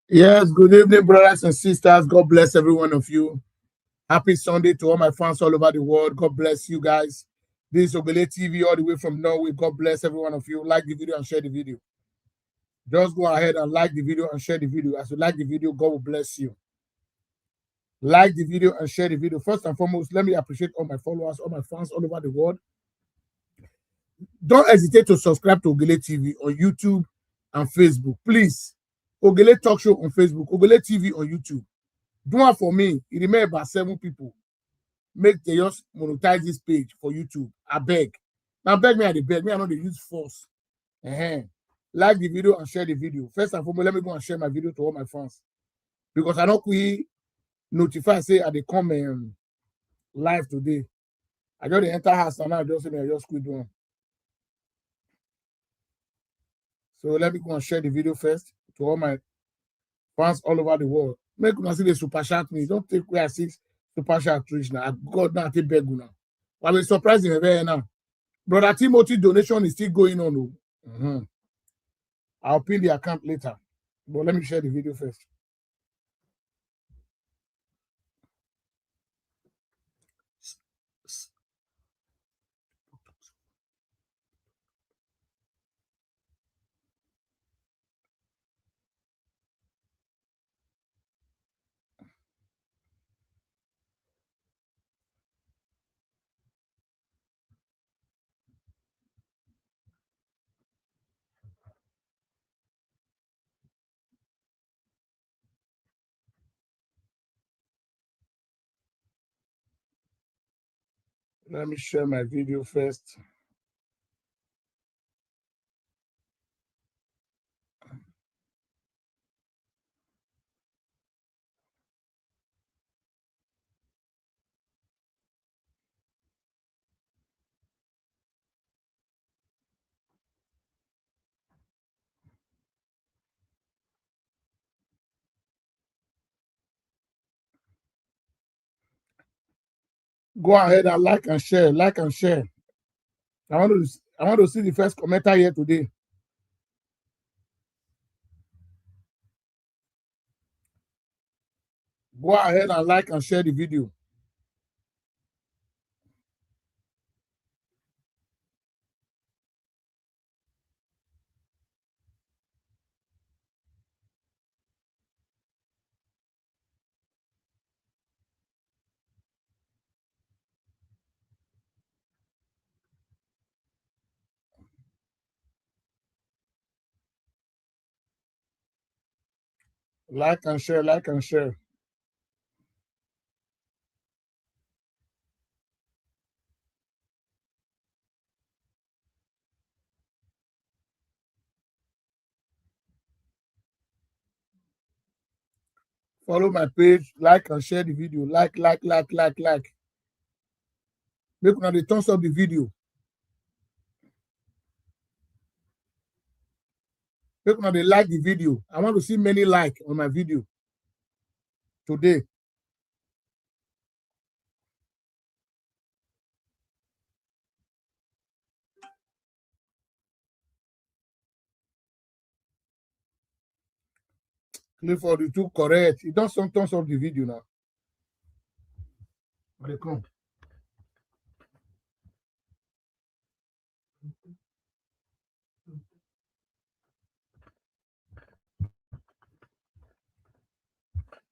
Yes, good evening, brothers and sisters. God bless every one of you. Happy Sunday to all my fans all over the world. God bless you guys. This is Ogele TV all the way from Norway. God bless every one of you. Like the video and share the video. Just go ahead and like the video and share the video. As you like the video, God will bless you. Like the video and share the video. First and foremost, let me appreciate all my followers, all my fans all over the world. Don't hesitate to subscribe to Ogele TV on YouTube and Facebook. Please, Ogele Talk Show on Facebook, Ogele TV on YouTube. Do one for me. It remain about 7 people. Make they just monetize this page for YouTube. I beg. Now beg me, I beg me. I know they use force. Like the video and share the video. First and foremost, let me go and share my video to all my fans. Because I know we notify say they come live today. I just enter house and now I just quit doing. So let me go and share the video first to all my fans all over the world. Make una see the super chat me. Don't take where I see super chat reach now. God now take beg now. I'm surprising very now. Brother Timothy donation is still going on. I'll pin the account later. But let me share the video first. Let me share my video first. Go ahead and like and share. Like and share. I want to see the first commenter here today. Go ahead and like and share the video. Like and share, like and share. Follow my page, like and share the video. Like. Make una the thumbs up the video. Make una they like the video. I want to see many like on my video today. Clifford, you too correct. You don't some thumbs up the video now. They come.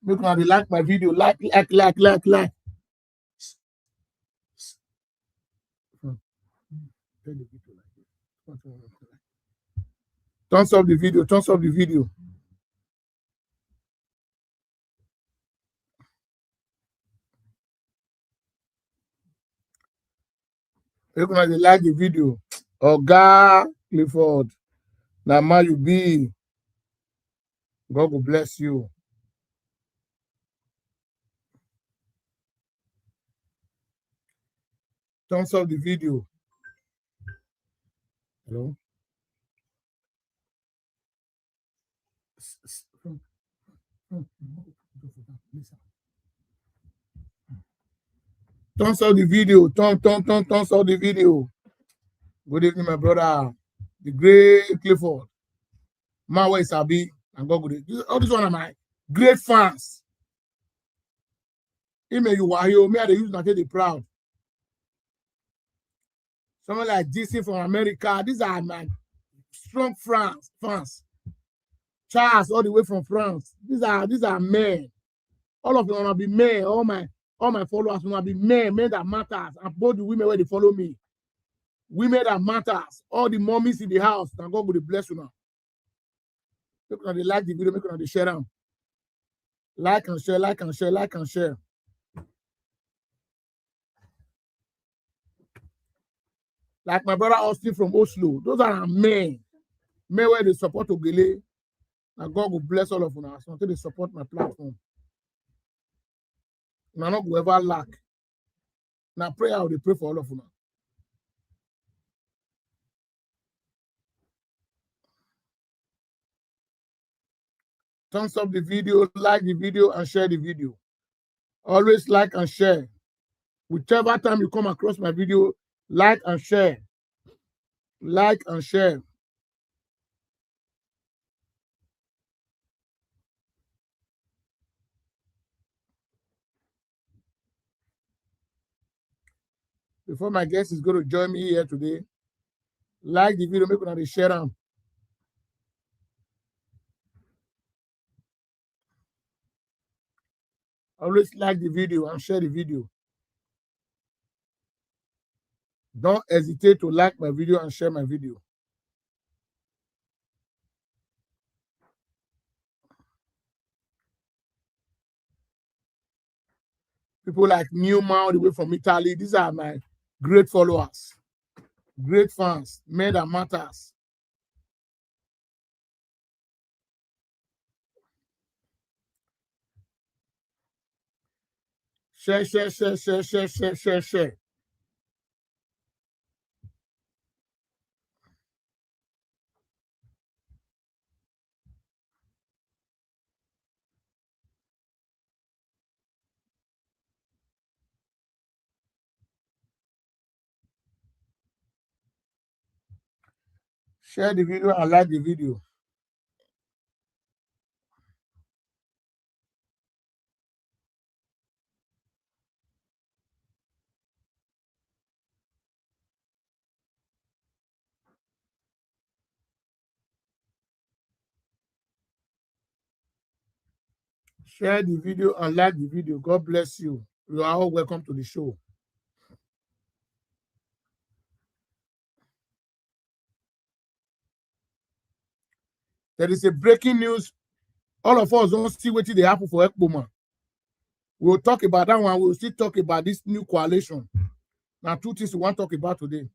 Make una they like my video. Like. Thumbs up the video. Thumbs up the video. Make una they like the video. Oga Clifford. Now ma you be. God will bless you. Thumbs up the video. Hello. Thumbs up the video. Thumbs up the video. Good evening, my brother. The great Clifford. Man, where is Abi? And God will. All these one are my great fans. Email you why you me they use not they proud. Someone like DC from America. These are my strong fans. Charles all the way from France. These are men. All of them wanna be men. All my followers wanna be men that matters. And both the women where they follow me. Women that matters. All the mommies in the house. And God will bless you now. Make sure they like the video, make sure they share them. Like and share, like and share, like and share. Like my brother Austin from Oslo. Those are men. Men where they support Ogele. And God will bless all of us until they support my platform. And I'm not going to ever lack. Now prayer, I will pray for all of us. Thumbs up the video, like the video, and share the video. Always like and share. Whichever time you come across my video, like and share. Like and share. Before my guest is going to join me here today, like the video, make sure they share them. Always like the video and share the video. Don't hesitate to like my video and share my video. People like Newman all the way from Italy, these are my great followers, great fans, men that matters. Share, share, share, share, share, share, share, share. Share the video and like the video. Share the video and like the video. God bless you. You are all welcome to the show. There is a breaking news. All of us don't see what they happen for Ekpoma. We'll talk about that one. We'll still talk about this new coalition. Now, two things we want to talk about today.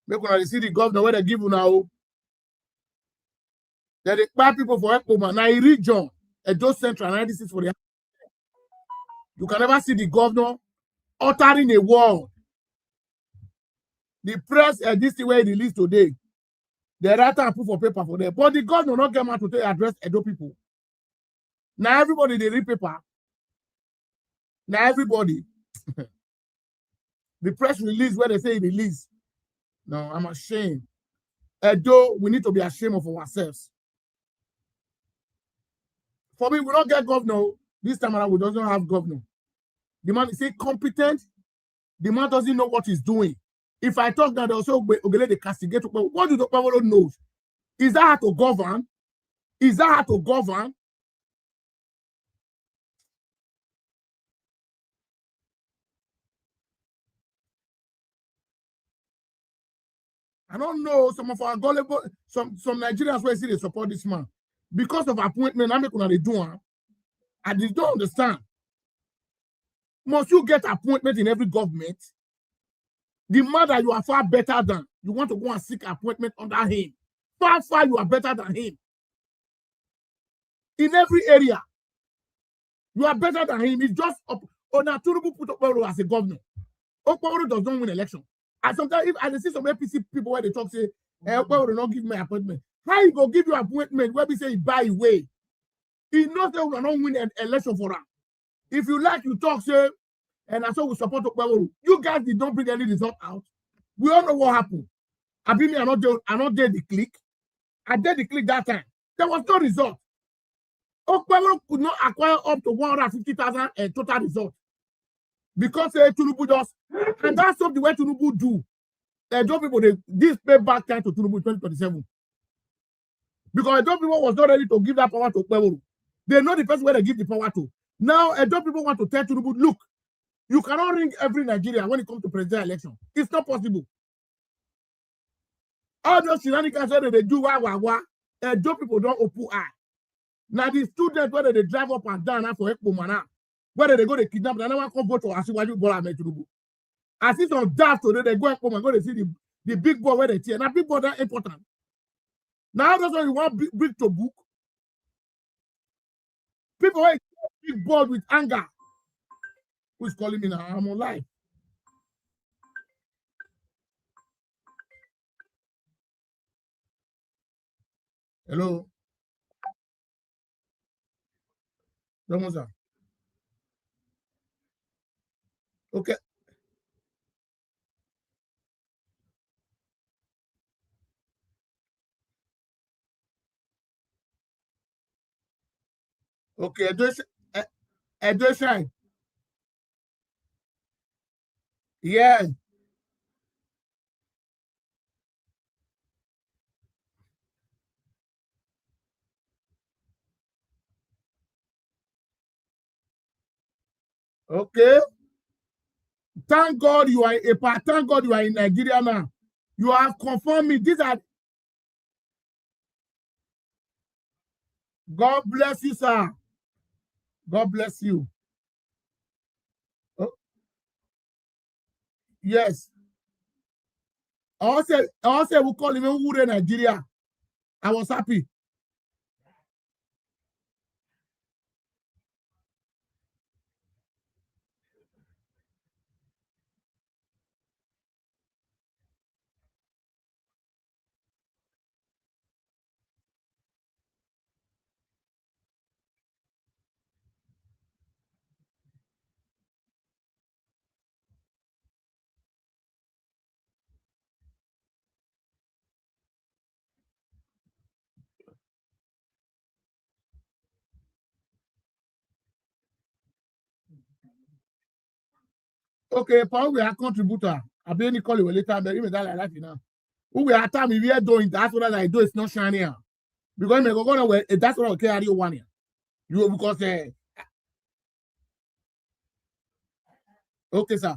Make una see the governor where they give you now. There are bad people for Ekpoma. Now, in region, Edo Central, 96 for the. You can never see the governor uttering a word. The press, this is where it released today. The writer put for paper for them. But the governor not get out to address Edo people. Now, everybody, they read paper. Now, everybody. The press release where they say it release. No, I'm ashamed. Edo, we need to be ashamed of ourselves. For me, we don't get governor. This time around, we don't have governor. The man is incompetent. The man doesn't know what he's doing. If I talk that, they also Ogele the castigate. What do the people know? Is that how to govern? Is that how to govern? I don't know. Some of our gullible, some Nigerians where see they support this man because of appointment. I make they do. I just don't understand. Must you get appointment in every government? The man that you are far better than, you want to go and seek appointment under him. Far you are better than him. In every area, you are better than him. It's just Onaturubu put Okpebholo as a governor. Okpebholo does not win election. And sometimes if I see some APC people where they talk say, Okpebholo will not give me appointment. How he go give you appointment where we say he buy away? He knows that we will not win an election for him. If you like, you talk, say, and I saw we support Okpebholo. You guys did not bring any result out. We all know what happened. Abimi are not there the click. I did the click that time. There was no result. Okpebholo could not acquire up to 150,000 total result. Because Tinubu just, and that's what the way Tinubu do. Edo people, this pay back time to Tinubu 2027. Because Edo people was not ready to give that power to Okpebholo. They know the person where they give the power to. Now, Edo people want to tell Tinubu, look, you cannot ring every Nigeria when it comes to presidential election. It's not possible. All those shenanigans where they do Edo people don't open eye. Now the students whether they drive up and down for Ekpoma, whether they go to kidnap, they never come vote for Asiwaju Bola Ahmed Tinubu. As if on that today they go Ekpoma and go to see the big boy where they tear. Now big boy that important. Now that's why you want big to book. People who big board with anger. Who's calling me now? I'm on live. Hello. Domoza. Okay. Okay, address. Yeah. Okay. Thank God you are thank God you are in Nigeria now. You have confirmed me. These are God bless you, sir. God bless you. Oh, yes. I also will call him Ure Nigeria. I was happy. Okay, Paul, we are contributor. I'll be any call you later, but even that like that now. Who we are time we are doing that's what I do, it's not shining. Because me go go that's what I carry you one year. You because okay, sir.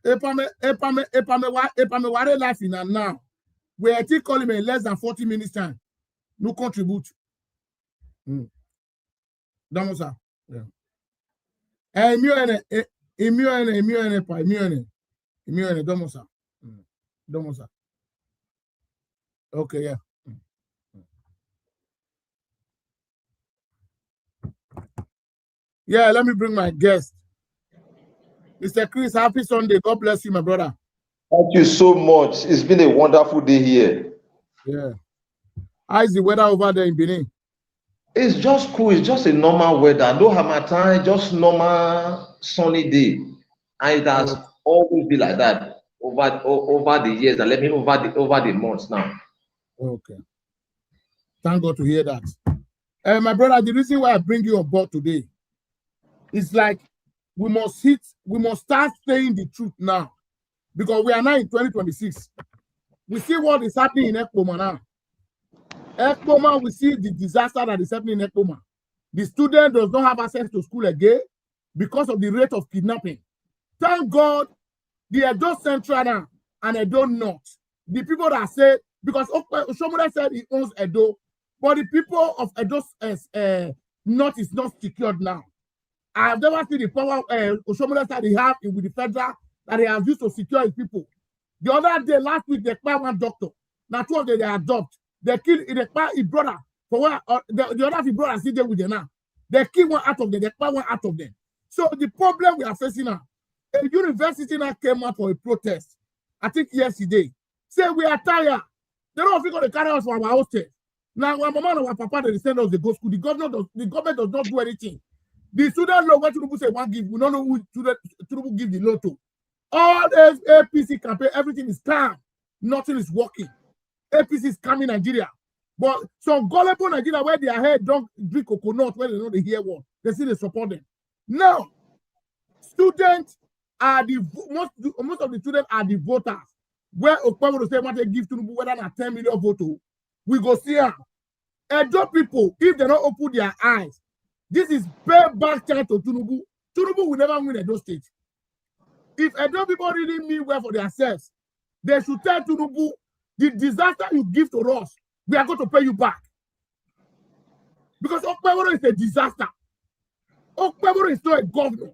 Epame ware life in and now. We are still calling me in less than 40 minutes time. No contribute. Don't sir. Yeah. Don't sir. Don't sir. Okay, yeah. Yeah, let me bring my guest. Mr. Chris, happy Sunday. God bless you, my brother. Thank you so much. It's been a wonderful day here. Yeah. How is the weather over there in Benin? It's just cool. It's just a normal weather. No harmattan, just normal sunny day. And it has always been like that over the years. And let me over the months now. Okay. Thank God to hear that. My brother, the reason why I bring you on board today is like we must start saying the truth now. Because we are now in 2026. We see what is happening in Ekpoma now. Ekpoma, we see the disaster that is happening in Ekpoma. The student does not have access to school again because of the rate of kidnapping. Thank God, the Edo Central now and Edo North, the people that say, because Oshomoda said he owns Edo, but the people of Edo North is not secured now. I have never seen the power Oshomoda said he have with the federal that he has used to secure his people. The other day, last week, they killed one doctor. Now, two of them, they adopt. They killed his brother. For where the other his brother still there with them now. They killed one out of them. They killed one out of them. So the problem we are facing now, a university now came out for a protest. I think yesterday. Say we are tired. They don't think they carry us from our hostel. Now, when mama and our papa they send us to go school, the government does not do anything. The student law what Tinubu say one give, we don't know who Tinubu give the law to. All this APC campaign, everything is calm. nothing is working. APC is coming Nigeria. But some gullible Nigeria where their head don't drink coconut, where they know they hear what, they see they support them. Now, students are the most of the students are the voters. Where Okpebolo say what they give to whether not 10 million votes, we go see her. Edo people, if they don't open their eyes, this is payback time to Tinubu. Tinubu will never win Edo State. If Edo people really mean well for themselves, they should tell Tinubu, the disaster you give to us, we are going to pay you back. Because Okpebolo is a disaster. Okpebolo is not a governor.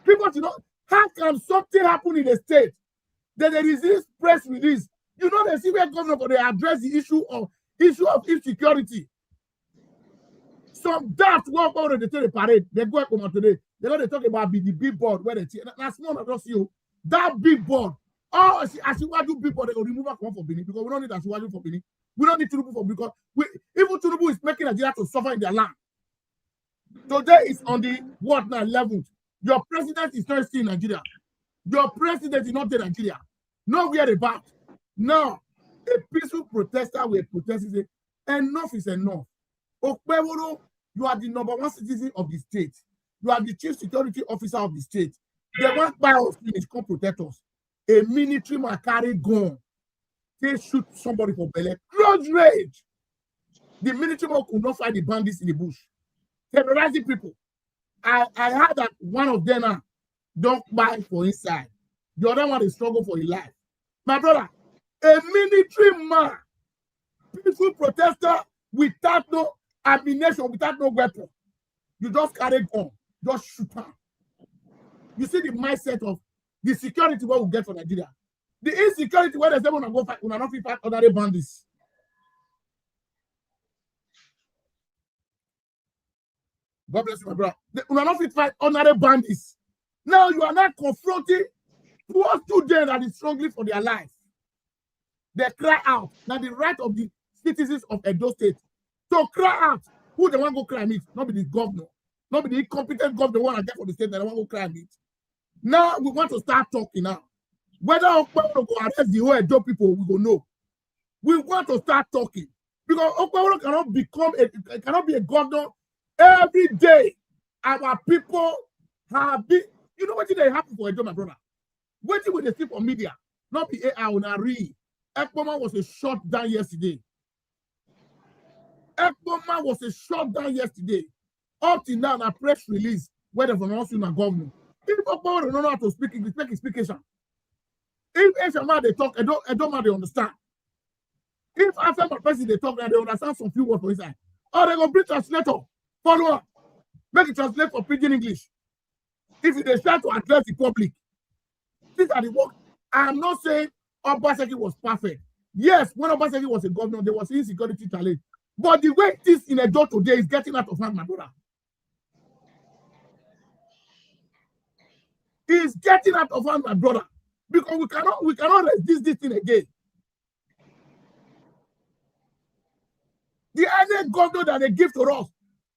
People should know, how can something happen in the state? Then there is this press release. You know, they see where governor, but they address the issue of insecurity. Some doubt walk over the parade. They go up today. They know they talk about the big board where they that's small not just you. That big board. Oh, as you want to big board, they will remove one for Benin because we don't need as you for Benin. We don't need Tinubu for because even Tinubu is making Nigeria to suffer in their land. Today is on the what now 11th. Your president is not still in Nigeria. Your president is not in Nigeria. Nowhere about. Now, a peaceful protester will protest and say, enough is enough. Okpebolo, you are the #1 citizen of the state. You are the chief security officer of the state. They want by us finish, come protect us. A military man carry gun. They shoot somebody for belly. Grudge rage. The military man could not fight the bandits in the bush. Terrorizing people. I heard that one of them don't buy for inside. The other one is struggle for his life. My brother, a military man, peaceful protester without no ammunition, without no weapon. You just carry gun, just shoot her. You see the mindset of the security what we get for Nigeria. The insecurity where they say when I go fight, when I not fight other bandits. God bless you, my brother. We are not fit fight other bandits. Now you are not confronting poor students that is struggling for their life. They cry out. Now the right of the citizens of Edo State to cry out. Who they want to go cry meet? Not be the governor. Not be the incompetent governor want to get for the state that they want to go cry meet. Now we want to start talking now. Whether Okpebolo go arrest the whole Edo people, we go know. We want to start talking. Because Okpebolo cannot be a governor every day. Our people have been, you know what they happen for Edo, my brother? Waiting with the people on media, not be AI on a read. Ekpoma was a shot down yesterday. Ekpoma was a shot down yesterday. Up till now, a press release where they've announced in a government. If Ekpoma don't know how to speak English, speak Asian. If Asian they talk, I don't they understand. If after my person they talk, they understand some few words for inside. Or they go bring translator, follow up, make it translate for pidgin English. If they start to address the public, these are the work. I'm not saying Obaseki was perfect. Yes, when Obaseki was a governor, there was insecurity challenge. But the way this in Edo today is getting out of hand, my brother. It's getting out of hand, my brother. Because we cannot resist this thing again. The only governor that they give to us,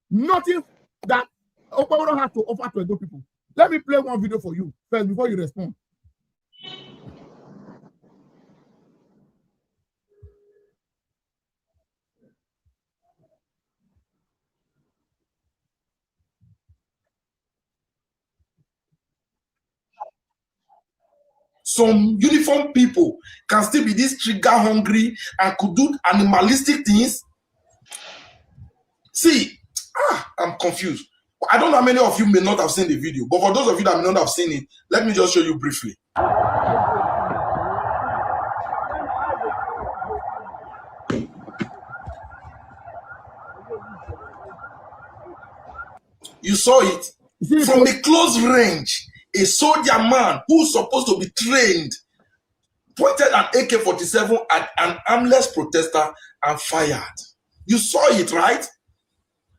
nothing that Okpebolo has to offer to Edo people. Let me play one video for you first before you respond. Some uniform people can still be this trigger hungry and could do animalistic things. See, I'm confused. I don't know how many of you may not have seen the video, but for those of you that may not have seen it, let me just show you briefly. You saw it from a close range. A soldier man who's supposed to be trained pointed an AK-47 at an armless protester and fired. You saw it, right?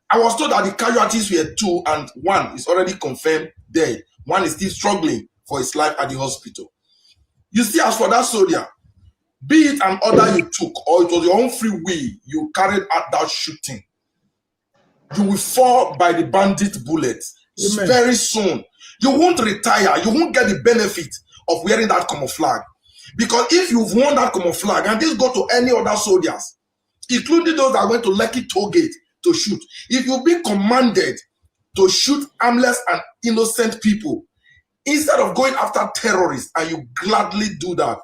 I was told that the casualties were 2 and 1 is already confirmed dead. 1 is still struggling for his life at the hospital. You see, as for that soldier, be it an order you took or it was your own free will, you carried out that shooting, you will fall by the bandit bullets. Very soon. You won't retire. You won't get the benefit of wearing that camouflage. Because if you've worn that camouflage, and this go to any other soldiers, including those that went to Lekki toll gate to shoot, if you've been commanded to shoot harmless and innocent people, instead of going after terrorists, and you gladly do that,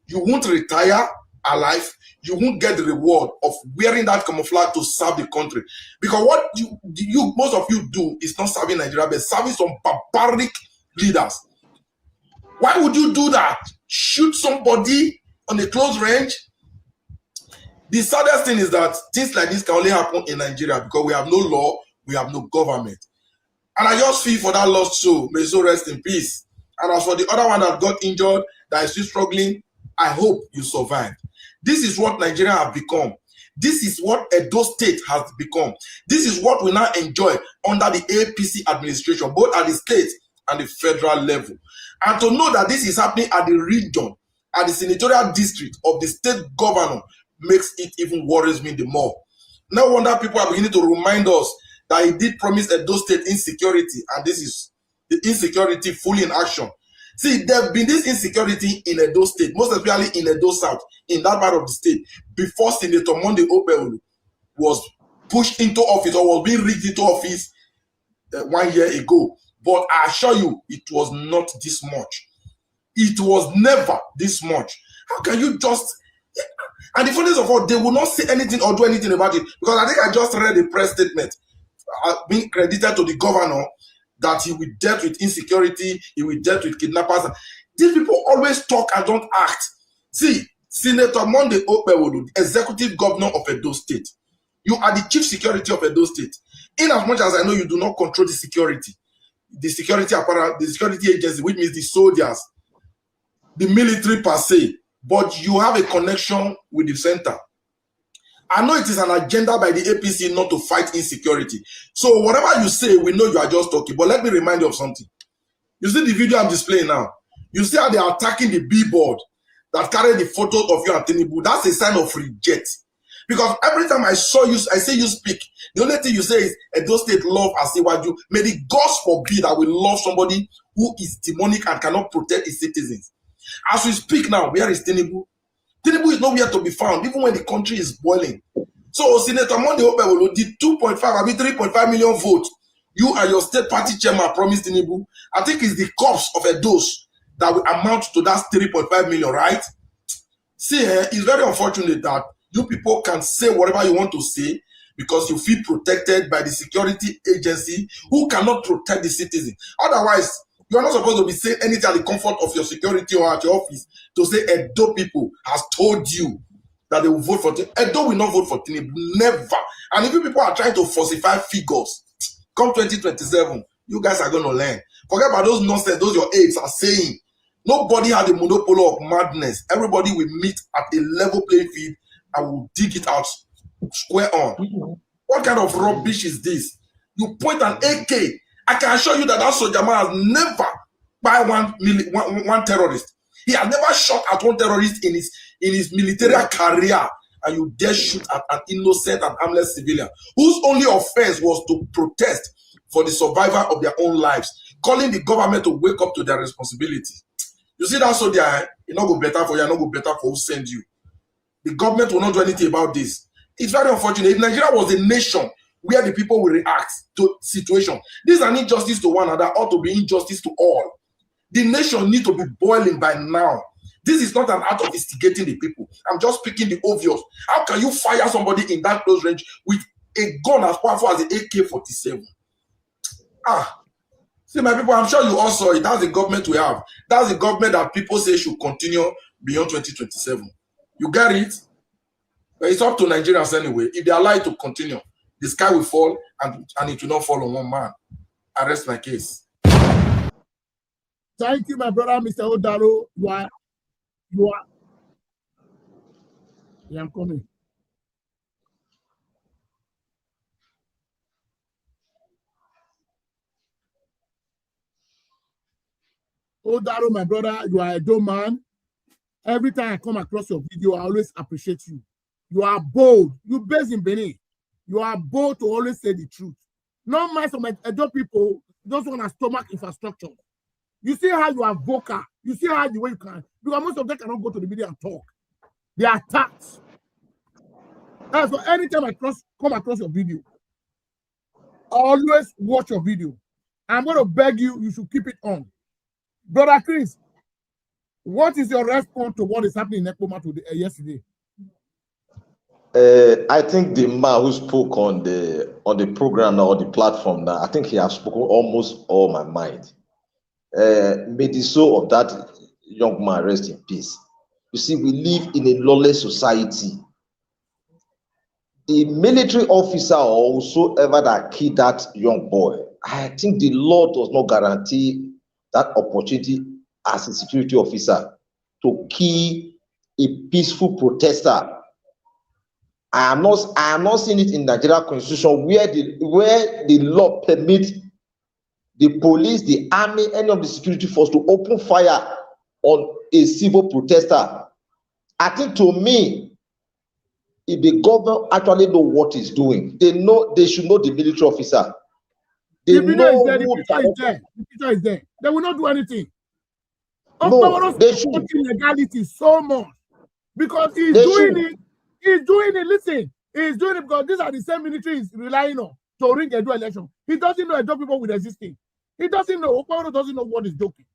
you won't retire alive. You won't get the reward of wearing that camouflage to serve the country. Because what most of you do is not serving Nigeria, but serving some barbaric leaders. Why would you do that? Shoot somebody on a close range? The saddest thing is that things like this can only happen in Nigeria because we have no law, we have no government. And I just feel for that lost soul, may so rest in peace. And as for the other one that got injured, that is still struggling, I hope you survived. This is what Nigeria have become. This is what Edo State has become. This is what we now enjoy under the APC administration, both at the state and the federal level. And to know that this is happening at the region, at the senatorial district of the state governor, makes it even worries me the more. No wonder people are beginning to remind us that he did promise Edo State insecurity, and this is the insecurity fully in action. See, there have been this insecurity in Edo State, most especially in Edo South, in that part of the state, before Senator Monday Okpebholo was pushed into office or was being rigged into office 1 year ago. But I assure you, it was not this much. It was never this much. How can you just... And the funniest of all, they will not say anything or do anything about it. Because I think I just read a press statement being credited to the governor that he will deal with insecurity, he will deal with kidnappers. These people always talk and don't act. See, Senator Monday Okpebholo, the executive governor of Edo State, you are the chief security of Edo State. In as much as I know you do not control the security apparat, the security agency, which means the soldiers, the military per se, but you have a connection with the center. I know it is an agenda by the APC not to fight insecurity. So whatever you say, we know you are just talking. But let me remind you of something. You see the video I'm displaying now? You see how they are attacking the billboard that carry the photos of you and Tinubu? That's a sign of reject. Because every time I say you speak, the only thing you say is, Edo State love Asiwaju. May the gods forbid I will love somebody who is demonic and cannot protect his citizens. As we speak now, where is Tinubu? Tinubu is nowhere to be found, even when the country is boiling. So Senator Monday Okpebholo did 3.5 million votes. You and your state party chairman promised Tinubu. I think it's the corpse of a dose that will amount to that 3.5 million, right? See, it's very unfortunate that you people can say whatever you want to say because you feel protected by the security agency who cannot protect the citizen. Otherwise, you are not supposed to be saying anything at the comfort of your security or at your office to say Edo people has told you that they will vote for Tinubu. Edo will not vote for Tinubu, never. And if you people are trying to falsify figures, come 2027, you guys are going to learn. Forget about those nonsense, those your apes are saying. Nobody has a monopoly of madness. Everybody will meet at a level playing field and will dig it out square on. What kind of rubbish is this? You point an AK. I can assure you that that soldier man has never by one terrorist. He has never shot at one terrorist in his military career, and you dare shoot at an innocent and harmless civilian whose only offense was to protest for the survival of their own lives, calling the government to wake up to their responsibility. You see that soldier, it not go better for you, not go better for who send you. The government will not do anything about this. It's very unfortunate. If Nigeria was a nation where the people will react to situation, this is an injustice to one another, ought to be injustice to all. The nation needs to be boiling by now. This is not an act of instigating the people. I'm just speaking the obvious. How can you fire somebody in that close range with a gun as powerful as the AK-47? See, my people, I'm sure you all saw it. That's the government we have. That's the government that people say should continue beyond 2027. You get it? But it's up to Nigerians anyway. If they allow it to continue, the sky will fall and it will not fall on one man. I rest my case. Thank you, my brother, Mr. Odaro. You are. Yeah, I'm coming. Odaro, my brother, you are a dope man. Every time I come across your video, I always appreciate you. You are bold. You're based in Benin. You are bold to always say the truth. Not mind some Edo people just want a stomach infrastructure. You see how you are vocal You see how the way you can, because most of them cannot go to the media and talk. They are attacked. So anytime I come across your video, always watch your video. I'm going to beg you, you should keep it on. Brother Chris, what is your response to what is happening in Ekpoma today, yesterday? I think the man who spoke on the program or the platform now, I think he has spoken almost all my mind. May the soul of that young man rest in peace. You see, we live in a lawless society. The military officer or whosoever that killed that young boy, I think the law does not guarantee that opportunity as a security officer to kill a peaceful protester. I am not seeing it in Nigeria Constitution where the law permits the police, the army, any of the security force to open fire on a civil protester. I think, to me, if the government actually know what it's doing, they should know the military officer. They know the picture is there. They will not do anything. No, they should. Legality so much because he's doing it. He's doing it. Listen, he's doing it because these are the same military he's relying on to ring a dual election. He doesn't know a job people with resisting. He doesn't know. Okpebholo doesn't know what is joking.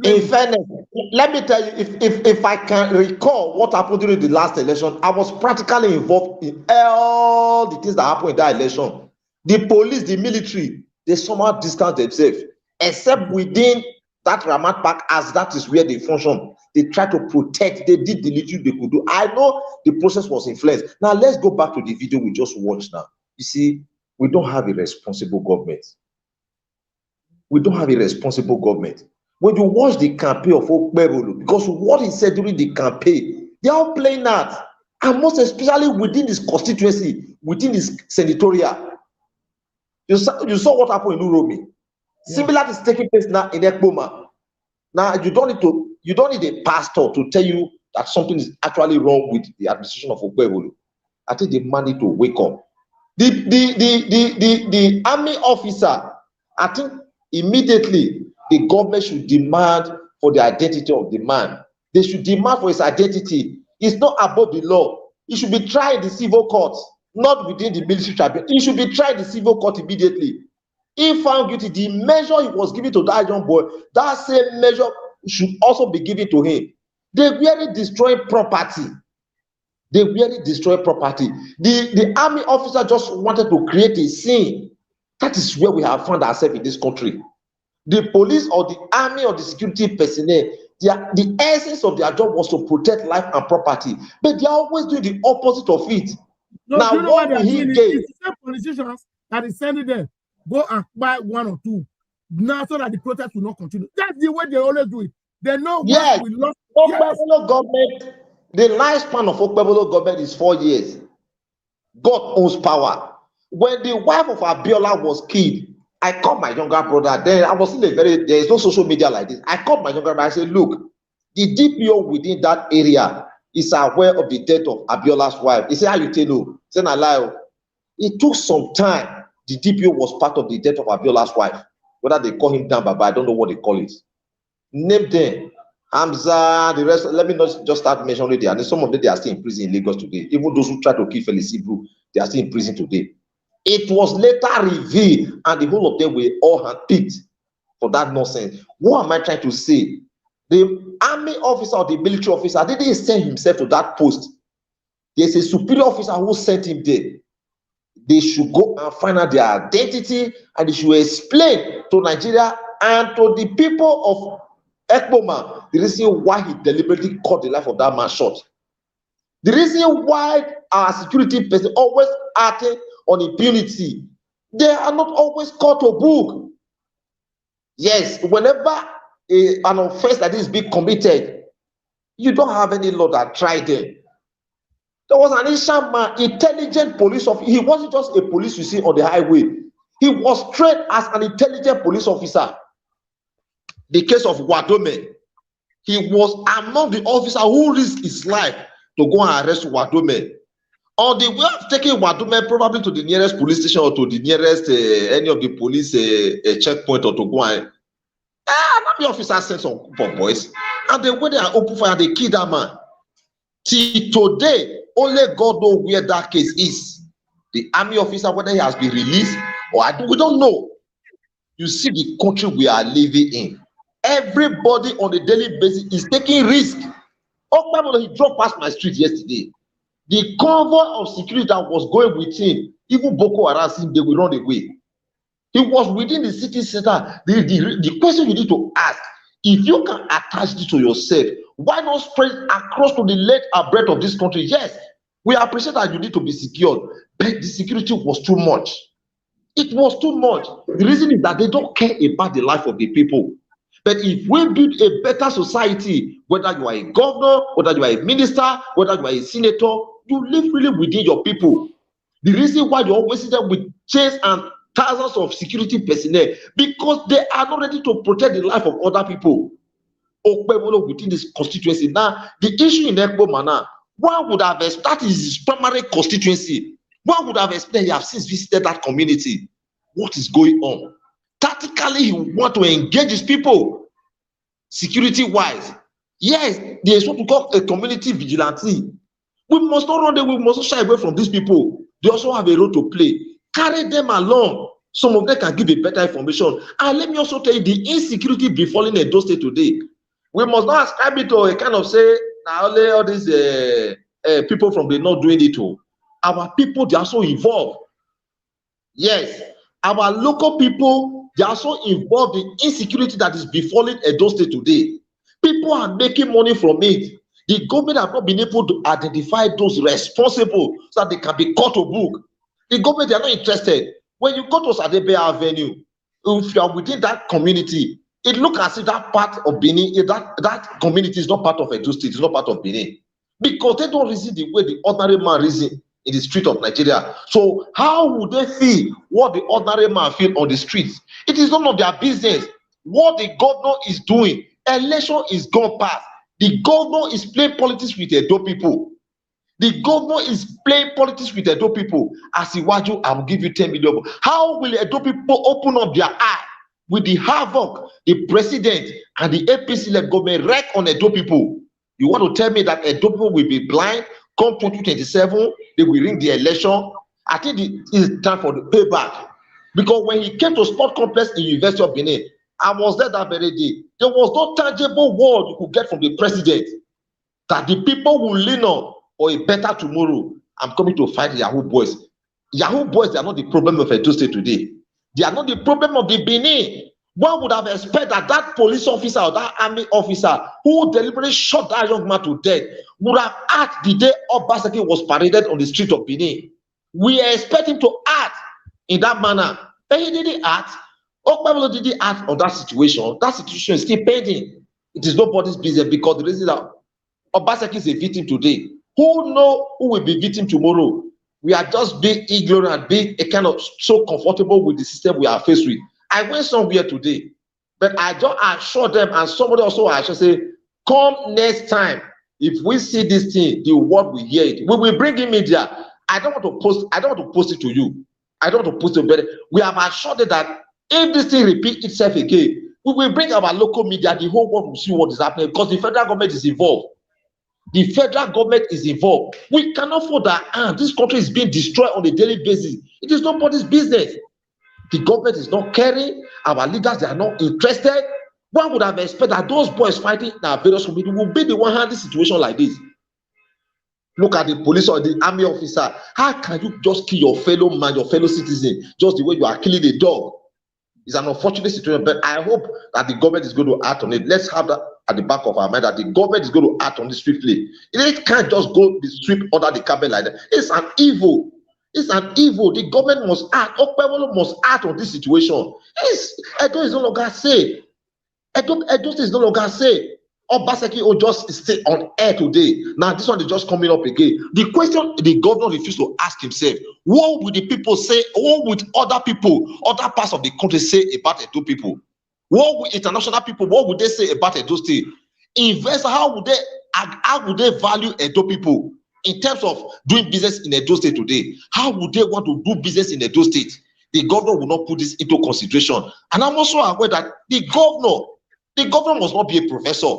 In fairness, let me tell you, if I can recall what happened during the last election, I was practically involved in all the things that happened in that election. The police, the military, they somehow distance themselves, except within that Ramat Park, as that is where they function. They try to protect. They did the little they could do. I know the process was influenced. Now let's go back to the video we just watched now. You see, we don't have a responsible government. We don't have a responsible government. When you watch the campaign of Okpebholo, because what he said during the campaign, they are playing that, and most especially within this constituency, within this senatorial. You saw what happened in Uromi. Yeah. Similar is taking place now in Ekpoma. Now you don't need a pastor to tell you that something is actually wrong with the administration of Okpebholo. I think the man need to wake up. The army officer, I think immediately the government should demand for the identity of the man. They should demand for his identity. It's not above the law. He should be tried in the civil court, not within the military tribunal. He should be tried in the civil court immediately. If found guilty, the measure he was given to that young boy, that same measure should also be given to him. They really destroy property. They really destroy property. The army officer just wanted to create a scene. That is where we have found ourselves in this country. The police or the army or the security personnel, the essence of their job was to protect life and property, but they are always doing the opposite of it. No, now, you know what they're doing? It's the same politicians that is sending them go and buy one or two now so that the protest will not continue. That's the way they always do it. They know what we lost. Okpebholo government, the lifespan of Okpebholo government is 4 years. God owns power. When the wife of Abiola was killed, I called my younger brother. Then I was still there is no social media like this. I called my younger brother. I said, look, the DPO within that area is aware of the death of Abiola's wife. He said, how you tell you? He said, I lie. It took some time. The DPO was part of the death of Abiola's wife. Whether they call him down, but I don't know what they call it. Name them. Hamza, the rest, let me not just start mentioning there. And some of them, they are still in prison in Lagos today. Even those who try to kill Felix Ibru, they are still in prison today. It was later revealed, and the whole of them were all handpicked for that nonsense. What am I trying to say? The army officer or the military officer didn't send himself to that post. There's a superior officer who sent him there. They should go and find out their identity, and they should explain to Nigeria and to the people of Ekpoma the reason why he deliberately cut the life of that man short. The reason why our security person always acting on impunity, they are not always caught to book. Yes, whenever an offense like this is being committed, you don't have any law that tried them. There was an Asian man, intelligent police officer. He wasn't just a police you see on the highway. He was trained as an intelligent police officer. The case of Wadome, he was among the officers who risked his life to go and arrest Wadome. On the way of taking Wadome probably to the nearest police station or to the nearest any of the police checkpoint or to go and An army officer sent some boys, and they went there and opened fire, they killed that man. Till today, only God knows where that case is. The army officer, whether he has been released or we don't know. You see the country we are living in. Everybody on a daily basis is taking risk. He drove past my street yesterday. The convoy of security that was going with him, even Boko Haram, they will run away. He was within the city center. The question you need to ask, if you can attach it to yourself, why not spread across to the length and breadth of this country? Yes, we appreciate that you need to be secured, but the security was too much. It was too much. The reason is that they don't care about the life of the people. But if we build a better society, whether you are a governor, whether you are a minister, whether you are a senator, you live really within your people. The reason why you always see them with chains and thousands of security personnel, because they are not ready to protect the life of other people. Within this constituency. Now, the issue in Ekpo, one would have started his primary constituency. One would have explained he has since visited that community. What is going on? Tactically, he wants to engage his people, security-wise. Yes, there is what we call a community vigilante. We must not run away, we must not shy away from these people. They also have a role to play. Carry them along. Some of them can give a better information. And let me also tell you, the insecurity befalling Edo State today, we must not ascribe it to a kind of say, now only all these people from the north doing it too. Our people, they are so involved. Yes, our local people, they are so involved in insecurity that is befalling Edo State today. People are making money from it. The government have not been able to identify those responsible so that they can be caught to book. The government, they are not interested. When you go to Sadebe Avenue, if you are within that community, it looks as if that part of Benin, that community is not part of Edo State, it's not part of Benin. Because they don't reason the way the ordinary man reason in the street of Nigeria. So how would they feel what the ordinary man feel on the streets? It is none of their business. What the governor is doing, election is gone past. The governor is playing politics with Edo people. The governor is playing politics with Edo people. As Iwaju, I will give you 10 million. How will Edo people open up their eye with the havoc the president and the APC-led government wreak on Edo people? You want to tell me that Edo people will be blind? Come 2027, they will ring the election. I think it is time for the payback. Because when he came to Sport Complex in University of Benin, I was there that very day. There was no tangible word you could get from the president that the people will lean on for a better tomorrow. I'm coming to fight Yahoo boys. Yahoo boys, they are not the problem of Edo State today. They are not the problem of the Benin. One would have expected that that police officer or that army officer who deliberately shot that young man to death would have act the day Obaseki was paraded on the street of Benin. We expect him to act in that manner. But he didn't act. Okpebholo didn't act on that situation. That situation is still pending. It is nobody's business because the reason that Obaseki is a victim today. Who knows who will be victim tomorrow? We are just being ignorant, being a kind of so comfortable with the system we are faced with. I went somewhere today, but I just assure them, and somebody also I should say, come next time. If we see this thing, the world will hear it. We will bring in media. I don't want to post it to you. I don't want to post it, but we have assured that if this thing repeats itself again, we will bring our local media, the whole world will see what is happening because the federal government is involved. The federal government is involved. We cannot afford that. This country is being destroyed on a daily basis. It is nobody's business. The government is not caring. Our leaders, they are not interested. One would have expected that those boys fighting in our various communities will be the one handling situation like this. Look at the police or the army officer. How can you just kill your fellow man, your fellow citizen, just the way you are killing a dog? It's an unfortunate situation, but I hope that the government is going to act on it. Let's have that at the back of our mind, that the government is going to act on this swiftly. It can't just go the sweep under the carpet like that. It's an evil. It's an evil. The government must act. Okpebholo must act on this situation. Edo is no longer safe. Edo is no longer safe. Obaseki will just stay on air today. Now this one is just coming up again. The question the governor refused to ask himself: what would the people say? What would other people, other parts of the country say about Edo people? What would international people? What would they say about Edo State? Investors, how would they value Edo people in terms of doing business in Edo State today? How would they want to do business in Edo State? The governor will not put this into consideration. And I'm also aware that the governor The governor must not be a professor.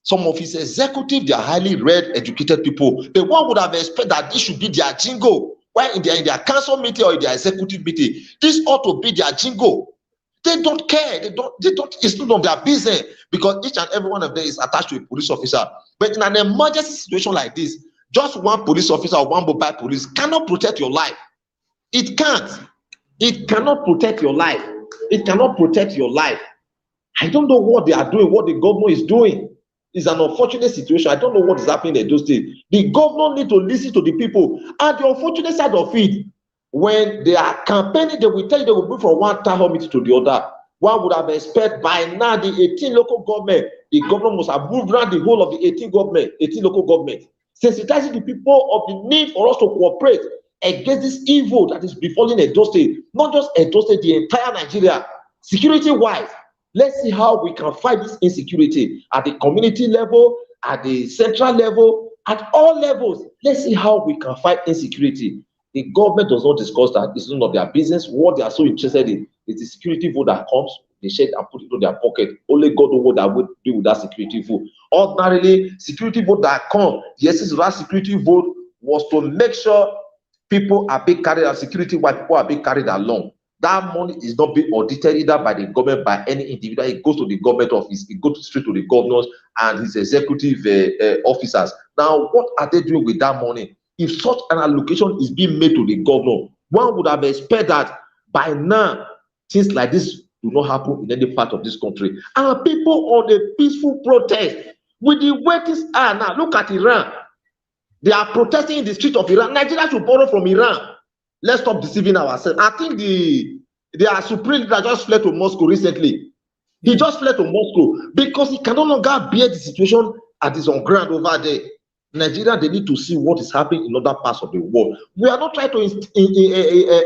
Some of his executives, they are highly read, educated people. But one would have expected that this should be their jingle. While in their council meeting or in their executive meeting, this ought to be their jingle. They don't care. They don't. It's none of their business, because each and every one of them is attached to a police officer. But in an emergency situation like this, just one police officer or one mobile police cannot protect your life. It can't. It cannot protect your life. It cannot protect your life. I don't know what they are doing, what the governor is doing. It's an unfortunate situation. I don't know what is happening in those states. The governor need to listen to the people. And the unfortunate side of it, when they are campaigning, they will tell you they will move from one town hall meeting to the other. One would have expected by now the 18 local government, the governor must have moved around the whole of the 18 local government, sensitizing the people of the need for us to cooperate against this evil that is befalling Edo State. Not just Edo State, the entire Nigeria. Security-wise, let's see how we can fight this insecurity at the community level, at the central level, at all levels. Let's see how we can fight insecurity. The government does not discuss that. It's none of their business. What they are so interested in is the security vote that comes, they share and put it in their pocket. Only God knows what that would do with that security vote. Ordinarily, security vote that comes, the essence of that security vote was to make sure people are being carried out, security-wise, people are being carried along. That money is not being audited either by the government, by any individual. It goes to the government office, it goes straight to the governors and his executive officers. Now, what are they doing with that money? If such an allocation is being made to the governor, one would have expected that by now, things like this do not happen in any part of this country. And people on a peaceful protest, with the way things are now, look at Iran. They are protesting in the street of Iran. Nigeria should borrow from Iran. Let's stop deceiving ourselves. I think their supreme leader just fled to Moscow recently. He just fled to Moscow because he can no longer bear the situation that is on ground over there. Nigeria, they need to see what is happening in other parts of the world. We are not trying to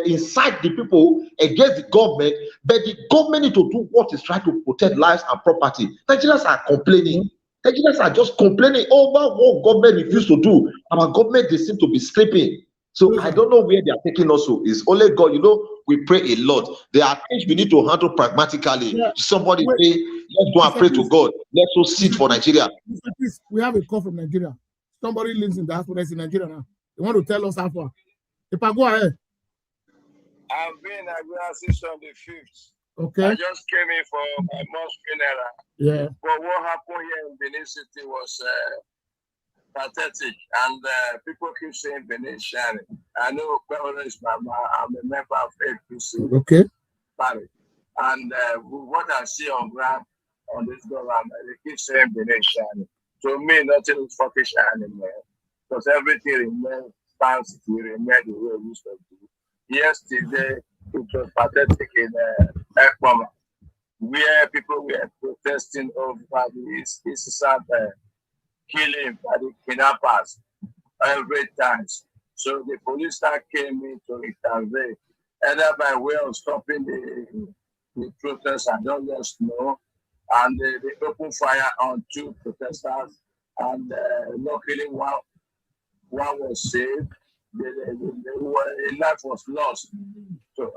incite the people against the government, but the government need to do what is trying to protect lives and property. Nigerians are complaining. Nigerians are just complaining over what government refused to do. Our government, they seem to be sleeping. So I don't know where they are taking us to. It's only God. You know, we pray a lot. There are things we need to handle pragmatically. Yeah. Somebody say, let's go and pray to God. Let's go sit for Nigeria. We have a call from Nigeria. Somebody lives in the hospital in Nigeria now. They want to tell us how far. If I go ahead. I've been in Nigeria since on the 5th. Okay. I just came in for my mom's funeral. Yeah. But what happened here in Benin City was pathetic, and people keep saying Benin shining. I know Kweholo is my mom. I'm a member of APC. Okay. Party. And what I see on ground on this government, they keep saying Benin shining. To me, nothing is fucking shining, man. Because everything remains fancy, remains the way it used to be. Yesterday, it was pathetic in Ekpoma, where people were protesting over the incessant killing by the kidnappers every time. So the police came in to intervene, either by way of stopping the protests, I don't just know. And they opened fire on 2 protesters, and luckily one was saved. A life was lost. So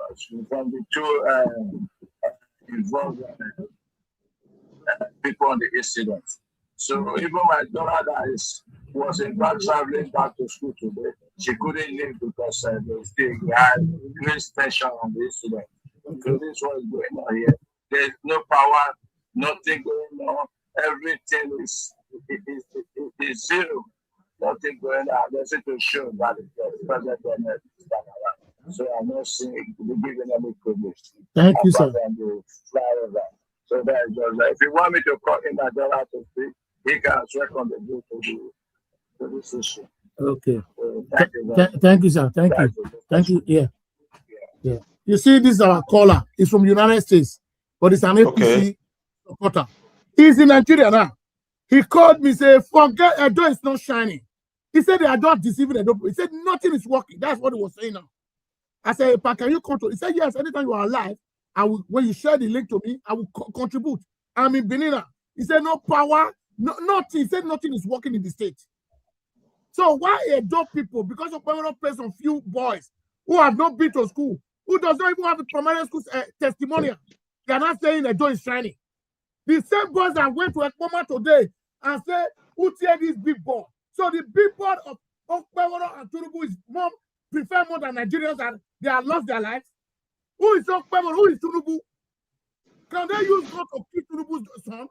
from the 2 involved people on the incident. So even my daughter that was in fact traveling back to school today, she couldn't leave because they still had great tension on the incident. So this was going on here. There's no power, nothing going on. Everything is zero. Nothing going on. There's to show that the present government is done around. So I'm not seeing giving any progress. Thank you, sir. So that is just like, if you want me to call in my daughter to speak, he can check on the bill to this issue. Okay. So thank you, sir. Thank you. Thank you. Yeah. You see, this is our caller. He's from United States, but it's an APC supporter. He's in Nigeria now. He called me, say, forget Edo is not shining. He said they are not deceiving Edo. He said nothing is working. That's what he was saying now. I said, but can you control? He said, yes, anytime you are alive, I will, when you share the link to me, I will contribute. I'm in Benin. He said, no power, nothing. He said nothing is working in the state. So why Edo people, because of Kweholo plays on few boys who have not been to school, who does not even have a primary school testimonial, they are not saying Edo is shining. The same boys that went to Ekpoma today and say, who tear this big board? So the big board of Okpeworo and Tinubu is more prefer more than Nigerians and they have lost their lives. Who is Okpeworo? Who is Tinubu? Can they use God to kill Tinubu's son?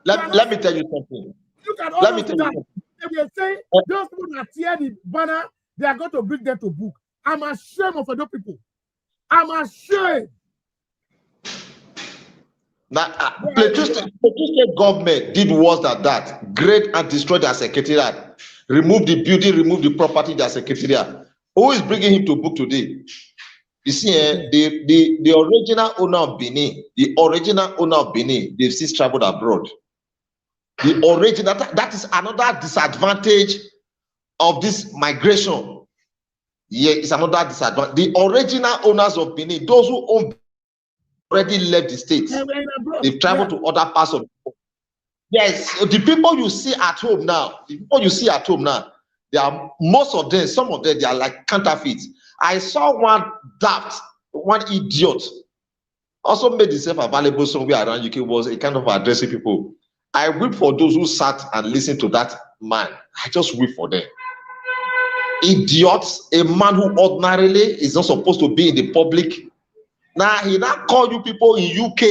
Let me tell you something. Look at all Let me those tell guys. you They were saying those people that tear the banner, they are going to bring them to book. I'm ashamed of those people. I'm ashamed. Now, Plateau State government did worse than that. Great and destroyed their secretariat. Remove the building, remove the property in their secretariat. Who is bringing him to book today? You see, the original owner of Benin, they've since traveled abroad. The original, that is another disadvantage of this migration. Yeah, it's another disadvantage. The original owners of Benin, those who own already left the states. They've traveled to other parts of the world. Yes, the people you see at home now, they are most of them, some of them, they are like counterfeits. I saw one daft, one idiot, also made himself available somewhere around UK, was a kind of addressing people. I weep for those who sat and listened to that man. I just weep for them. Idiots, a man who ordinarily is not supposed to be in the public. Now he now call you people in UK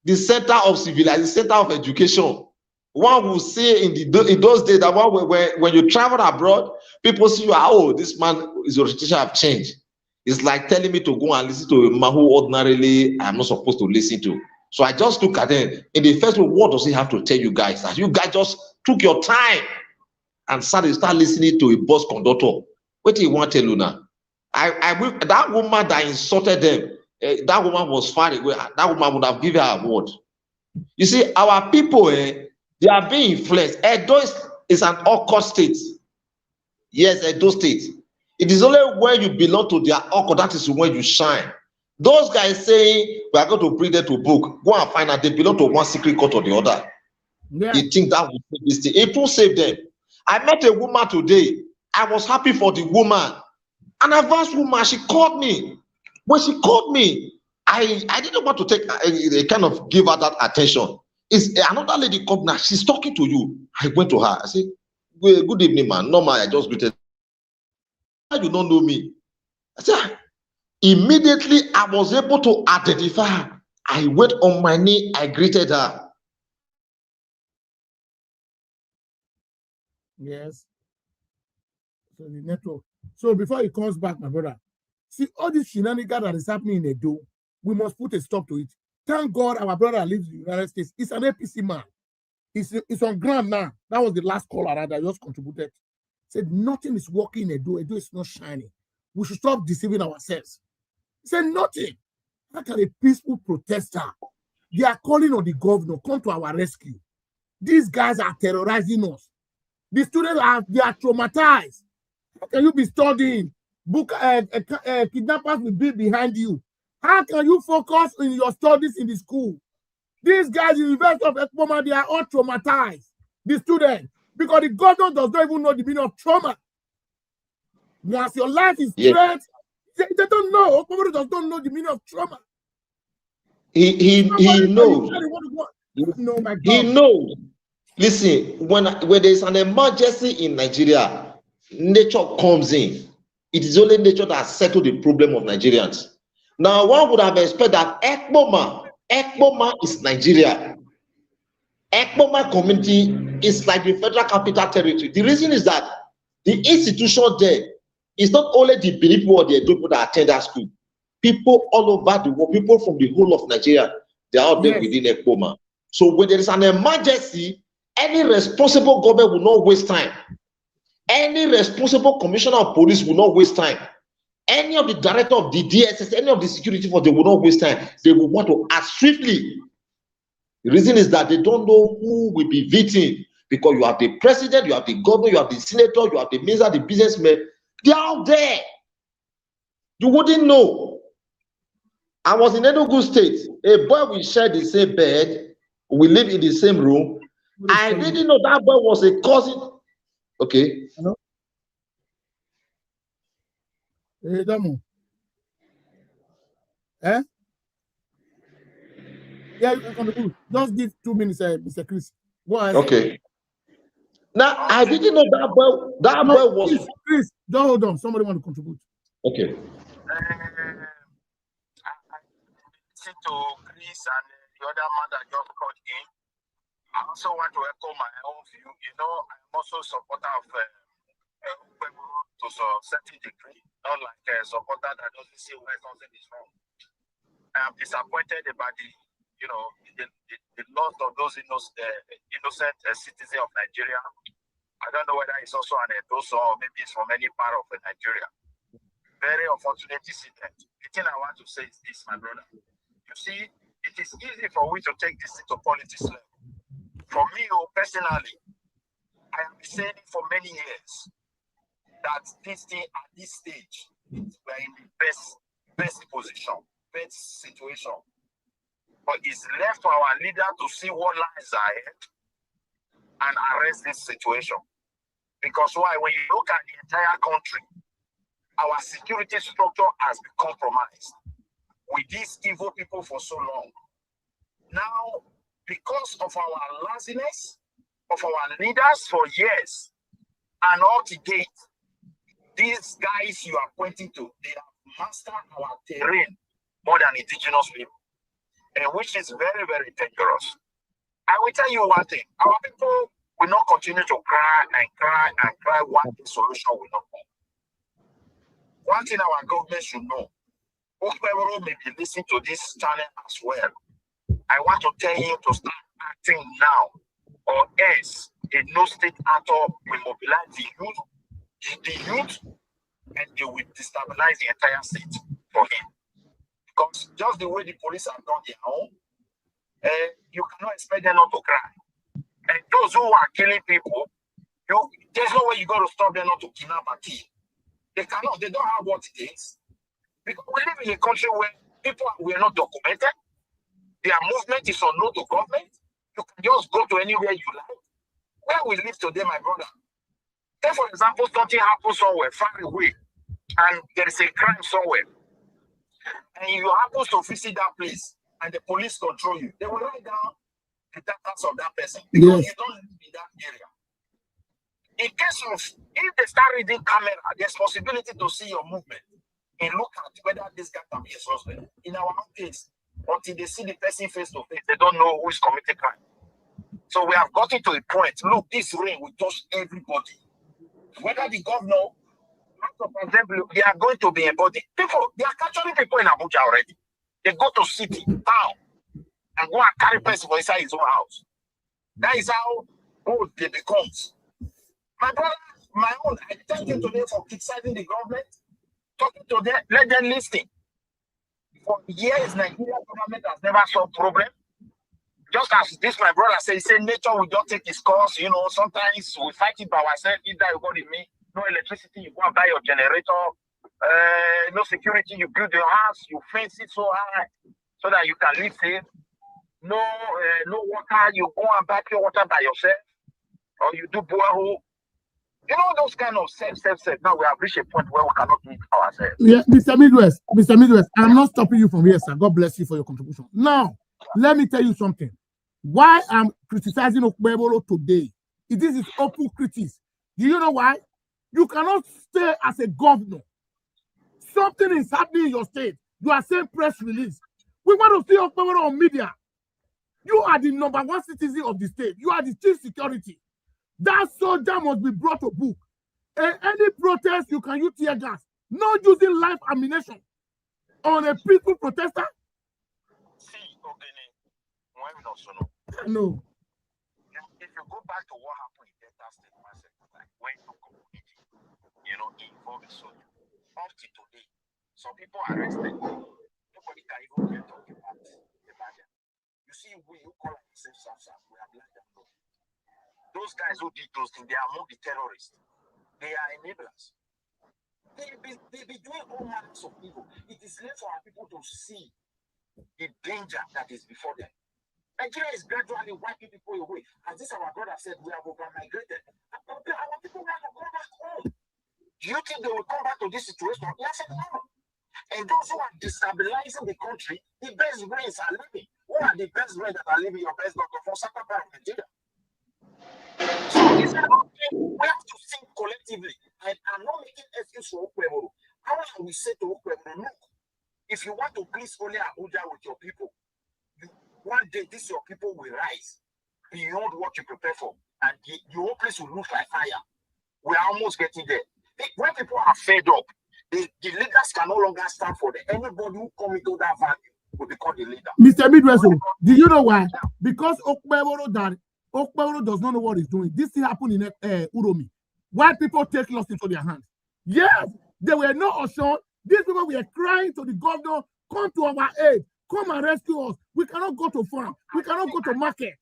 the center of civilization, the center of education. One will say in those days that when you travel abroad, people see you, oh, this man, his orientation have changed. It's like telling me to go and listen to a man who ordinarily I'm not supposed to listen to. So I just look at them. In the first place, what does he have to tell you guys? That you guys just took your time and start listening to a bus conductor. What do you want to tell you now? That woman that insulted them, that woman was far away. That woman would have given her a word. You see, our people, they are being influenced. Edo is an awkward state. Yes, Edo State. It is only when you belong to their awkward that is when you shine. Those guys saying we are going to bring them to book, go and find out they belong to one secret court or the other. Yeah. They think that will save this thing. It will save them. I met a woman today. I was happy for the woman. An advanced woman, she called me. When she called me, I didn't want to take a kind of give her that attention. It's another lady called now. She's talking to you. I went to her. I said, good evening, man. Normal, I just greeted. You don't know me. I said, immediately I was able to identify her. I went on my knee. I greeted her. Yes. So the network. So before he comes back, my brother, see all this shenanigans that is happening in Edo, we must put a stop to it. Thank God our brother lives in the United States. He's an APC man. He's on ground now. That was the last caller that I just contributed. Said nothing is working in Edo. Edo is not shining. We should stop deceiving ourselves. He said nothing. How can a peaceful protester? They are calling on the governor, come to our rescue. These guys are terrorizing us. The students they are traumatized. How can you be studying? Kidnappers will be behind you. How can you focus on your studies in the school? These guys in the University of Ekpoma, they are all traumatized. The students, because the government does not even know the meaning of trauma. Once your life is threatened, they don't know. Ekpoma does not know the meaning of trauma. He knows. No, my God. He knows. Listen, when there's an emergency in Nigeria, nature comes in. It is only nature that settles the problem of Nigerians. Now, one would have expected that Ekpoma is Nigeria. Ekpoma community is like the Federal Capital Territory. The reason is that the institution there is not only the people or the people that attend that school. People all over the world, people from the whole of Nigeria, they are out there within Ekpoma. So when there is an emergency, any responsible government will not waste time. Any responsible commissioner of police will not waste time. Any of the director of the DSS, any of the security force, they will not waste time. They will want to act swiftly. The reason is that they don't know who will be victim, because you have the president, you have the governor, you have the senator, you have the minister, the businessman. They are out there. You wouldn't know. I was in Enugu State. A boy we shared the same bed. We live in the same room. I didn't know that boy was a cousin. Okay. Hello? Hey, Damu. Eh? Yeah, you can contribute. Just give 2 minutes, Mr. Chris. Go ahead. Okay. Now I didn't know that boy. That No, boy was. Chris, don't hold on. Somebody want to contribute. Okay. I listen to Chris and the other man that just called in. I also want to echo my own view. You know, I'm also a supporter of to a certain degree, not like a supporter that doesn't see where something is wrong. I am disappointed about the loss of those innocent citizens of Nigeria. I don't know whether it's also an Edoso or maybe it's from any part of Nigeria. Very unfortunate incident. The thing I want to say is this, my brother. You see, it is easy for we to take this into politics level. For me, personally, I have been saying it for many years that this thing at this stage, we're in the best position, best situation. But it's left for our leader to see what lies ahead and arrest this situation. Because why? When you look at the entire country, our security structure has been compromised with these evil people for so long. Now, because of our laziness, of our leaders for years, and all to date, these guys you are pointing to, they have mastered our terrain more than indigenous people, and which is very, very dangerous. I will tell you one thing, our people will not continue to cry and cry and cry while the solution will not come. One thing our government should know, whoever may be listening to this channel as well, I want to tell him to start acting now, or else a no state actor will mobilize the youth, and they will destabilize the entire state for him. Because just the way the police have done their own, you cannot expect them not to cry. And those who are killing people, there's no way you got to stop them not to kidnap and kill. They cannot. They don't have what it takes. Because we live in a country where people were not documented. Their movement is unknown to government. You can just go to anywhere you like. Where we live today, my brother. Take for example, something happens somewhere far away, and there is a crime somewhere, and you happen to visit that place, and the police control you. They will write down the details of that person because you don't live in that area. In case of, if they start reading camera, there's possibility to see your movement and look at whether this guy can be a suspect. In our own case, until they see the person face to face, they don't know who is committing crime. So we have gotten to a point. Look, this rain will touch everybody. Whether the governor, of assembly, they are going to be embodied. People, they are capturing people in Abuja already. They go to city, town, and go and carry person for inside his own house. That is how old they become. My brother, my own, I thank you today for criticizing the government, talking to them, let them listen. For years, Nigerian government has never solved problem. Just as this, my brother said, he said, nature will just take its course. You know, sometimes we fight it by ourselves. Either you got me, no electricity, you go and buy your generator. No security, you build your house, you fence it so high so that you can live safe. No water, you go and buy pure water by yourself, or you do borehole. You know, those kind of self. Now we have reached a point where we cannot do it ourselves. Yeah, Mr. Midwest, I'm not stopping you from here, sir. God bless you for your contribution. Now, let me tell you something. Why I'm criticizing Okpebholo today, this is open criticism. Do you know why? You cannot stay as a governor. Something is happening in your state. You are saying press release. We want to see Okpebholo on media. You are the #1 citizen of the state. You are the chief security. That soldier must be brought to book. Any protest, you can use tear gas. Not using live ammunition on a peaceful protester. No. If you go back to what happened in Delta State, like when you community, involved in soldier, up to today, some people are arrested. Nobody can even get talking about the matter. You see, we who call ourselves SAFSAF, we have let them know. Those guys who did those things, they are among the terrorists. They are enablers. They be doing all manners of evil. It is left for our people to see the danger that is before them. Nigeria is gradually wiping people away. As this our brother said, we have over-migrated. Our people want to go back home. Do you think they will come back to this situation? Yes and no. And those who are destabilizing the country, the best brains are living. Who are the best men that are living your best doctor from certain part of Nigeria. So instead of we have to think collectively. And I'm not making excuse for Okweboro. How can we say to Okweboro, look, if you want to please only Abuja with your people, one day this your people will rise beyond what you prepare for, and your whole place will look like fire. We are almost getting there. When people are fed up, the leaders can no longer stand for them. Anybody who come into that value will become the leader. Mr. Midweso, do you know why? Because Okweboro does not know what he's doing. This thing happened in Uromi. Why people take laws into their hands? Yes, they were not assured. These people were crying to the governor, come to our aid, come and rescue us. We cannot go to farm. We cannot go to market.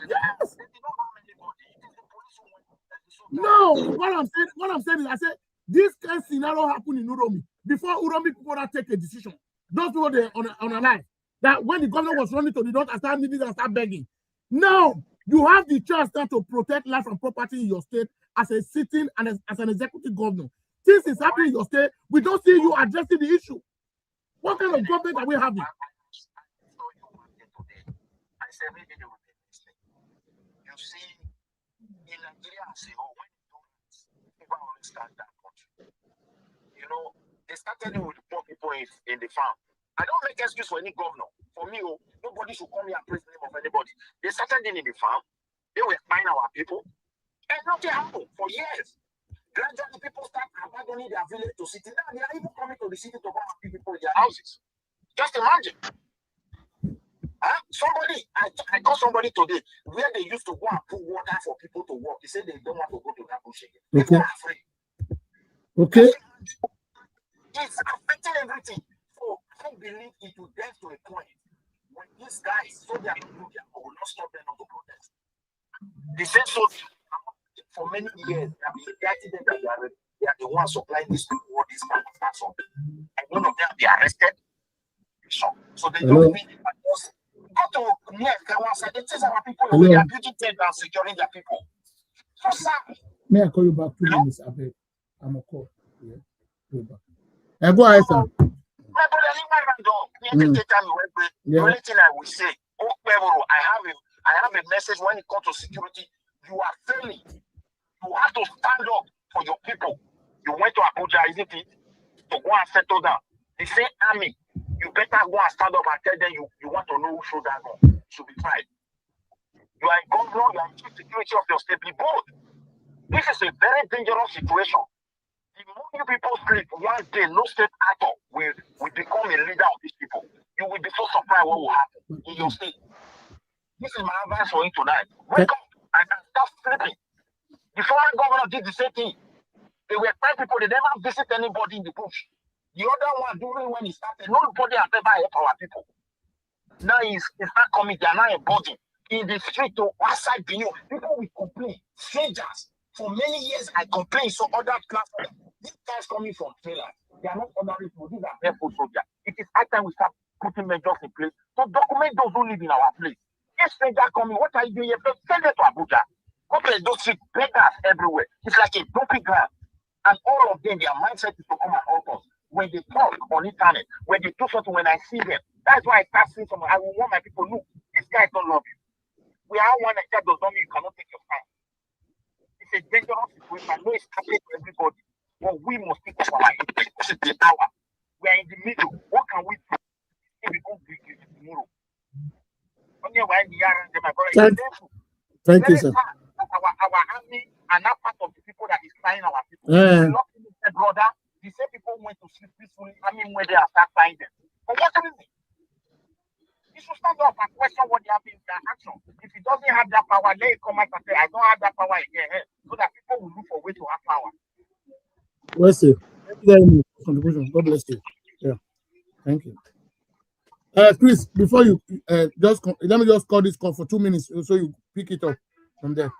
Yes. No, what I'm saying is, I said this kind of scenario happened in Uromi before Uromi people that take a decision. Those people they on a line that when the governor was running to the north and start needing and start begging. Now you have the chance now to protect life and property in your state as a sitting and as an executive governor. This is happening in your state. We don't see you addressing the issue. What kind of government are we having? You see, in Nigeria, when people understand that country, you know, they started with poor people in the farm. I don't make excuse for any governor. For me, nobody should come here and praise the name of anybody. They started in the farm. They were buying our people. And nothing happened for years. Gradually, people start abandoning their village to city. Now they are even coming to the city to come and feed people in their houses. Just imagine. I called somebody today where they used to go and put water for people to walk. They said they don't want to go to that bush again. People are afraid. Okay. It's affecting everything. So I believe it will get to a point when these guys so they are not looking, I will not stop them not to protest. The same so for many years they have been indicting them that they are the ones supplying this people all this kind of stuff. And none of them be arrested. So they don't mean it. Go to near Kawasa, they tell our people they are building tent and securing their people. So sad. May I call you back 2 minutes? I'm a call. Yeah. Go back. Go ahead, sir. My brother, the only thing I will say, I have a message when it comes to security. You are failing. You have to stand up for your people. You went to Abuja, isn't it? To go and settle down. The same army, you better go and stand up and tell them you want to know who should that gun. Should be tried. You are a governor, you are chief security of your state. Be bold. This is a very dangerous situation. The more you people sleep, one day no state actor will become a leader of these people. You will be so surprised what will happen in your state. This is my advice for you tonight. Wake up and stop sleeping. The former governor did the same thing. They were 5 people, they never visit anybody in the bush. The other one, during when he started, nobody has ever helped our people. Now he's not coming, they are now a body. In the street to outside Benin, people will complain. Strangers. For many years, I complained. So other classes, these guys coming from trailers, they are not ordinary people. These are helpful soldiers. It is high time we start putting measures in place to document those who live in our place. If strangers coming, what are you doing here? Send them to Abuja. Go to those street beggars everywhere. It's like a dumping ground. And all of them, their mindset is to come and help us. When they talk on internet, when they do something, when I see them, that's why I start seeing someone. I will want my people, look, these guys don't love you. We are one that does not mean you cannot take your time. It's a dangerous situation. I know it's happening to everybody, but we must think of our interest. This is the hour. We are in the middle. What can we do if we don't break it tomorrow? Thank you, sir. Our army are not part of the people that is flying our people. The lucky brother, the same people went to sleep peacefully. I mean, when they are start flying them. For what reason? You should stand up and question what they have in their action. If he doesn't have that power, let it come out and say, I don't have that power again. So that people will look for a way to have power. Bless you. Thank you very much for contribution. God bless you. Yeah. Thank you. Chris, before you let me just call this call for 2 minutes so you pick it up from there.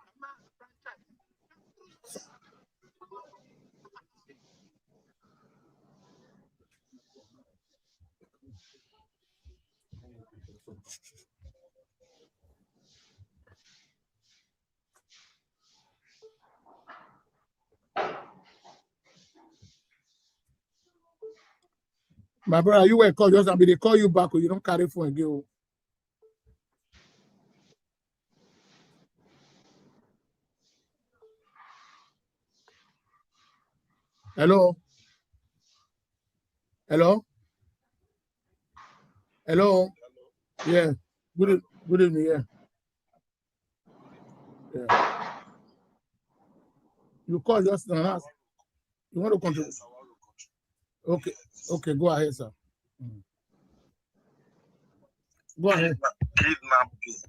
My brother, you were called just and they call you back or you don't carry phone again. Hello? Hello? Hello? Yeah. Good evening, yeah. Yeah. You call just now. You want to contribute? Okay. Okay, go ahead, sir. Go ahead. Kidnapping is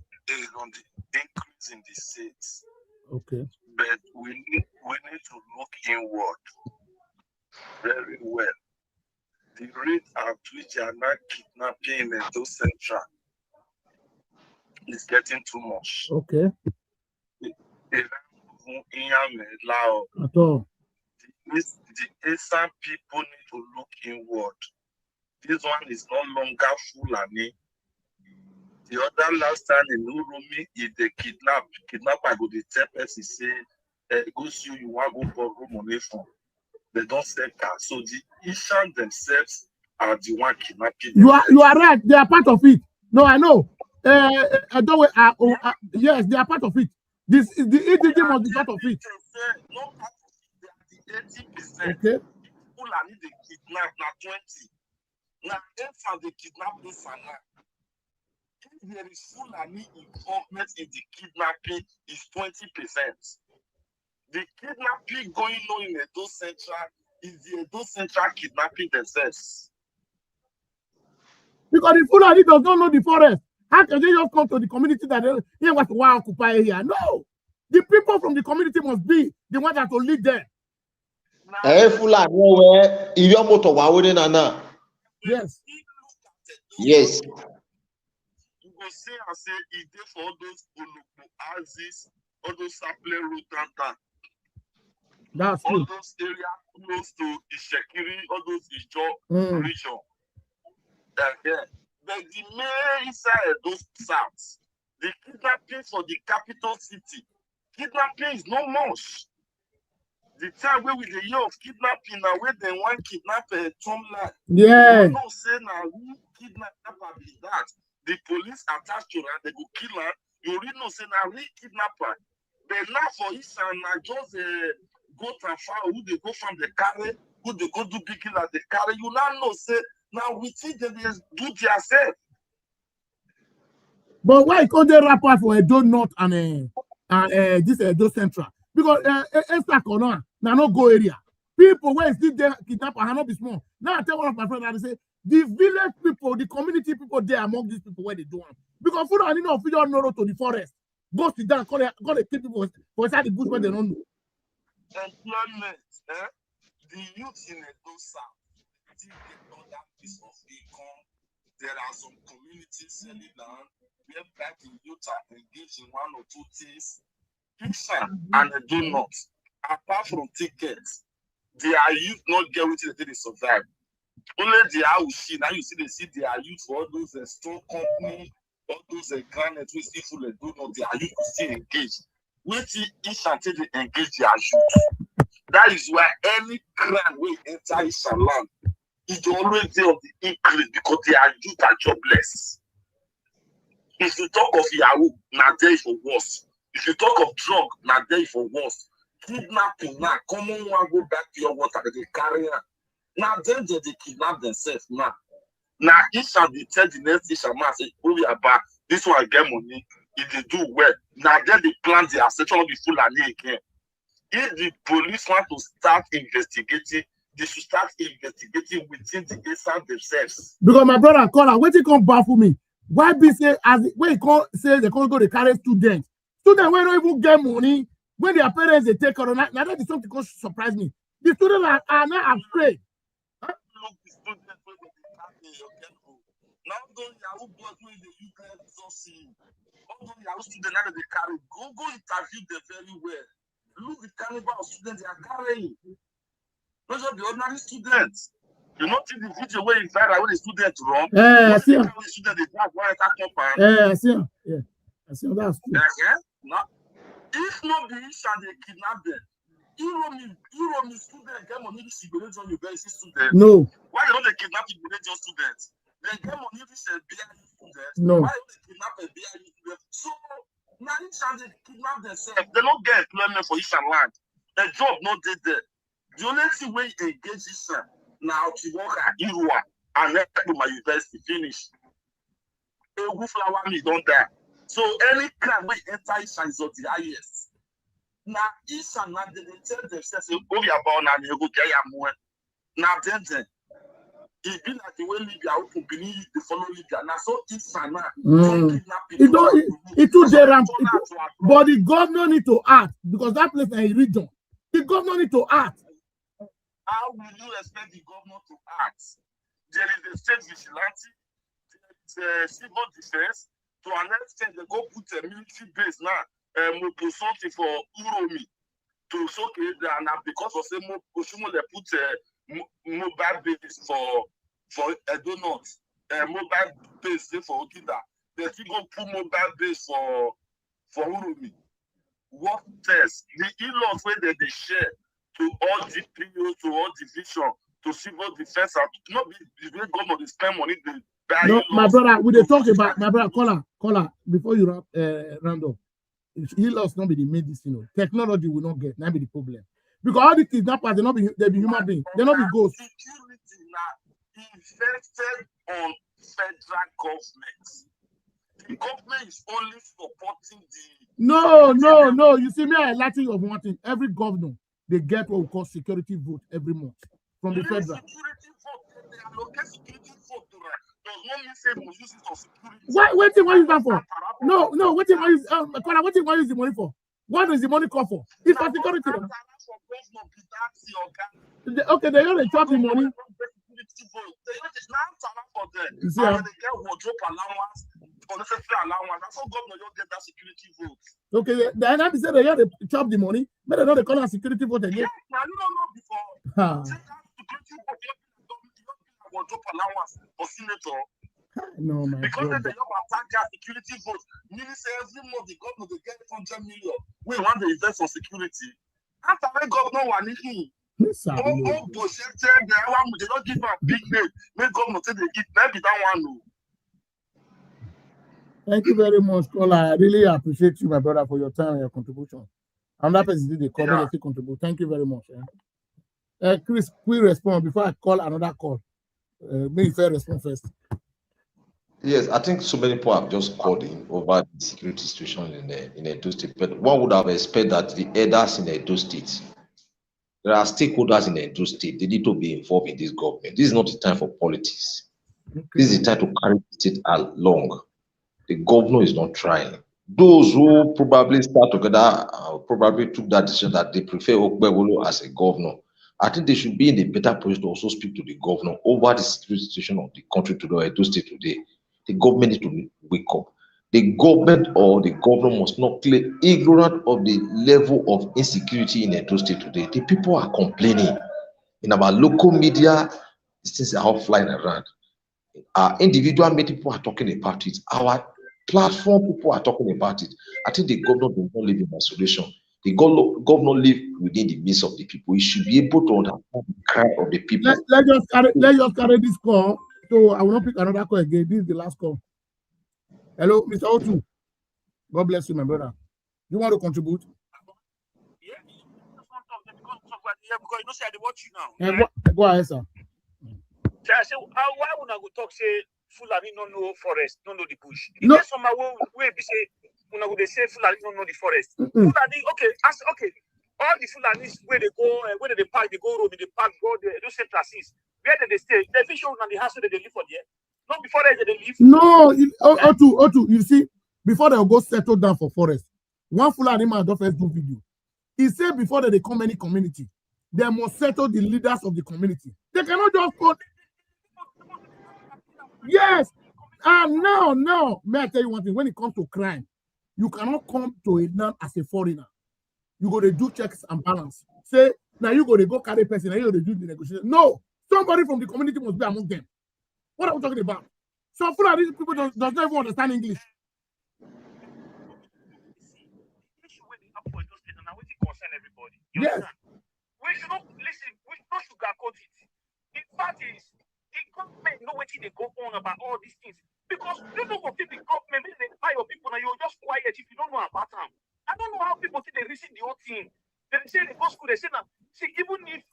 on the increase in the states. Okay. But we need to look inward very well. The rate at which they are not kidnapping in Edo Central is getting too much. Okay. At all. The Esan people need to look inward. This one is no longer Fulani. The other last time in Urumi, if they kidnapper go the tell person say, go see you want to go for room money from. They don't sell cars. So the Ishan themselves are the one kidnapping. You are right. They are part of it. No, I know. Yes, they are part of it. The EDG must be part of it. No part of it. They are the 80%. Okay. Fulani they kidnap now 20. Now if they kidnap this and that. If there is Fulani involvement in the kidnapping is 20%. The kidnapping going on in Edo Central is the Edo Central kidnapping themselves. Because the Fulani does not know the forest. How can they just come to the community that they want to occupy here? No. The people from the community must be the ones that will lead them. Yes. Yes. You go say and say it dey for all those houses, all those sapling road downtown. That's all true. Those areas close to Ishekiri, all those Ijo region. Yeah. But the main side of those south, the kidnapping for the capital city, kidnapping is not much. The time where we the year of kidnapping now where they want kidnap a Tomland. Yeah. You don't say now who kidnapper be that. The police attached to her, they go kill her. You really know say now we kidnapper. But now for Isan, now just go transfer who they go from the carry, who they go do big kill at the carry. You now know say now we think that they do themselves. But why can't they wrap up for Edo North and this Edo Central? Because Esther Corner now no go area. People where still there kidnapper cannot be small. Now I tell one of my friends that they say the village people, the community people there among these people where they do them. Because food and no figure no road to the forest. Go sit down, call the people for inside the bush where they don't know. Employment, the youth in Edo South still get all that piece of income. There are some communities selling land where back the youth are engaged in one or two things. Isan and Edo North, apart from tickets, they are youth not get what they survive. Only the house now you see they see they are used for all those store company, all those granite we see full Edo North, they are used to still engage. Wait till Ishan till they engage their youth. That is why any crime will enter Ishan land. It's always there of the increase because their youth are jobless. If you talk of Yahoo, now there is for worse. If you talk of drug, now there is for worse. Kidnapping now, common one go back to your water, they carry on. Now then they kidnap themselves now. Now Ishan they tell the next Ishan man say, oh we are back. This one get money. If they do well, now then they plan their section will be full and again. If the police want to start investigating, they should start investigating within the Ishan themselves. Because my brother call wait till come baffle me. Why be say as when he call say they can't go to carry students? Students when don't even get money, when their parents they take corona. Now that is something that surprise me. The students are not afraid. Look, the students when they get now those Yahoo boys when they use resources. All those Yahoo students now that they carry, go interview them very well. Look the caliber of students they are carrying. Those are the ordinary students. You not see the video where it's viral when the students run. I see him. The students they drive one attack compound. I see him. Yeah, I see him. That's true. Now, if not the Ishan they kidnap them, Europe student get money this Igbelejon University student. No. Why they don't they kidnap Igbelejon students? They get money this BIU student. No. Why don't they kidnap a BIU student? So now each time they kidnap themselves, they don't get employment for Ishan land. The job not did there. The only thing we engage Ishan now to work at Irua and then to my university finish. A flower me don't die. So any crime we enter Ishan is of the highest. Now, Ishan now they tell themselves, "Oh, you are born and you go get your money." Now, then, it be like the way Libya open, believe they follow Libya. Now, so Ishan now don't kidnap people. It too there, but the governor need to act because that place is a region. The governor need to act. How will you expect the governor to act? There is a state vigilante, there is civil defense. To an extent, they go put a military base now. Something for Uromi to soak it and because of say they put a mobile base for Edo North, mobile base for Okida. They still go put mobile base for Uromi. What test? The in-laws where they share to all GPOs, to all division, to civil defense, and not be the way government they spend money. No, my brother, we dey talk about my brother. Caller, before you round up. He-laws not be the main this, technology will not get, not be the problem. Because all the kidnappers, they be human beings, they not be ghosts. Security now invested on federal government. The government is only supporting the. No. You see me, I like of one thing. Every governor, they get what we call security vote every month from the federal. Security vote, they allocate security vote to that. Does not mean say we use it for security. What thing use that for? No. What thing use the money for? What is the money call for? It's for security. Okay, they only chop the money. You see, they get wardrobe allowance, unnecessary allowance. That's how government don't get that security vote. Okay, the NIB said they chop the money, but they don't call it security vote again. Yes, now you don't know before. Security vote, wardrobe allowance for senator. No, my because God. they attack their security vote, meaning say every month the government they get 100 million. We want to invest for security. After the governor one in, all bullshit they don't give a big name. Make government say they give maybe that one. No. Thank you very much, caller. I really appreciate you, my brother, for your time and your contribution. Another person did the comment to contribute. Thank you very much. Chris, quick respond before I call another call. Maybe fair response first. Yes, I think so many people have just called in over the security situation in Edo State, but one would have expected that the elders in Edo State, there are stakeholders in Edo State, they need to be involved in this government. This is not the time for politics. Okay. This is the time to carry the state along. The governor is not trying. Those who probably start together probably took that decision that they prefer Okpebholo as a governor. I think they should be in a better position to also speak to the governor over the security situation of the country today, Edo State today. The government needs to wake up. The government or the governor must not play ignorant of the level of insecurity in Edo State today. The people are complaining. In our local media, these things are all flying around. Our individual media people are talking about it. Our platform people are talking about it. I think the governor does not live in isolation. The governor lives within the midst of the people. He should be able to understand the cry of the people. Let's just carry this call. So I will not pick another call again. This is the last call. Hello, Mr. Otu. God bless you, my brother. You want to contribute? Yeah, because you know, say I watch you now. Go ahead, sir. So I say, why would I go talk? Say Fulani no know forest, no know the bush. No. There's some way be say when I would say Fulani no know the forest. Fulani, okay. All the Fulanis where they go, where they park, they go roam, they park, go there, those central seas. Where did they stay? They fish on the house where they live for there. Not before they live. No, Otu, you see, before they go settle down for forest, one Fulani man don't first do video. He said before they come any community, they must settle the leaders of the community. They cannot just go. Yes. And now, may I tell you one thing? When it comes to crime, you cannot come to a land as a foreigner. You go to do checks and balance. Say, now you go to go carry person, and you go to do the negotiation. No, somebody from the community must be among them. What are we talking about? So full of these people does not even understand English. Yes. on about all these things. Because you don't go to the government, they buy your people, and you're just quiet if you don't know about them. I don't know how people think they receive the whole thing. They say they go school, they say now, see, even if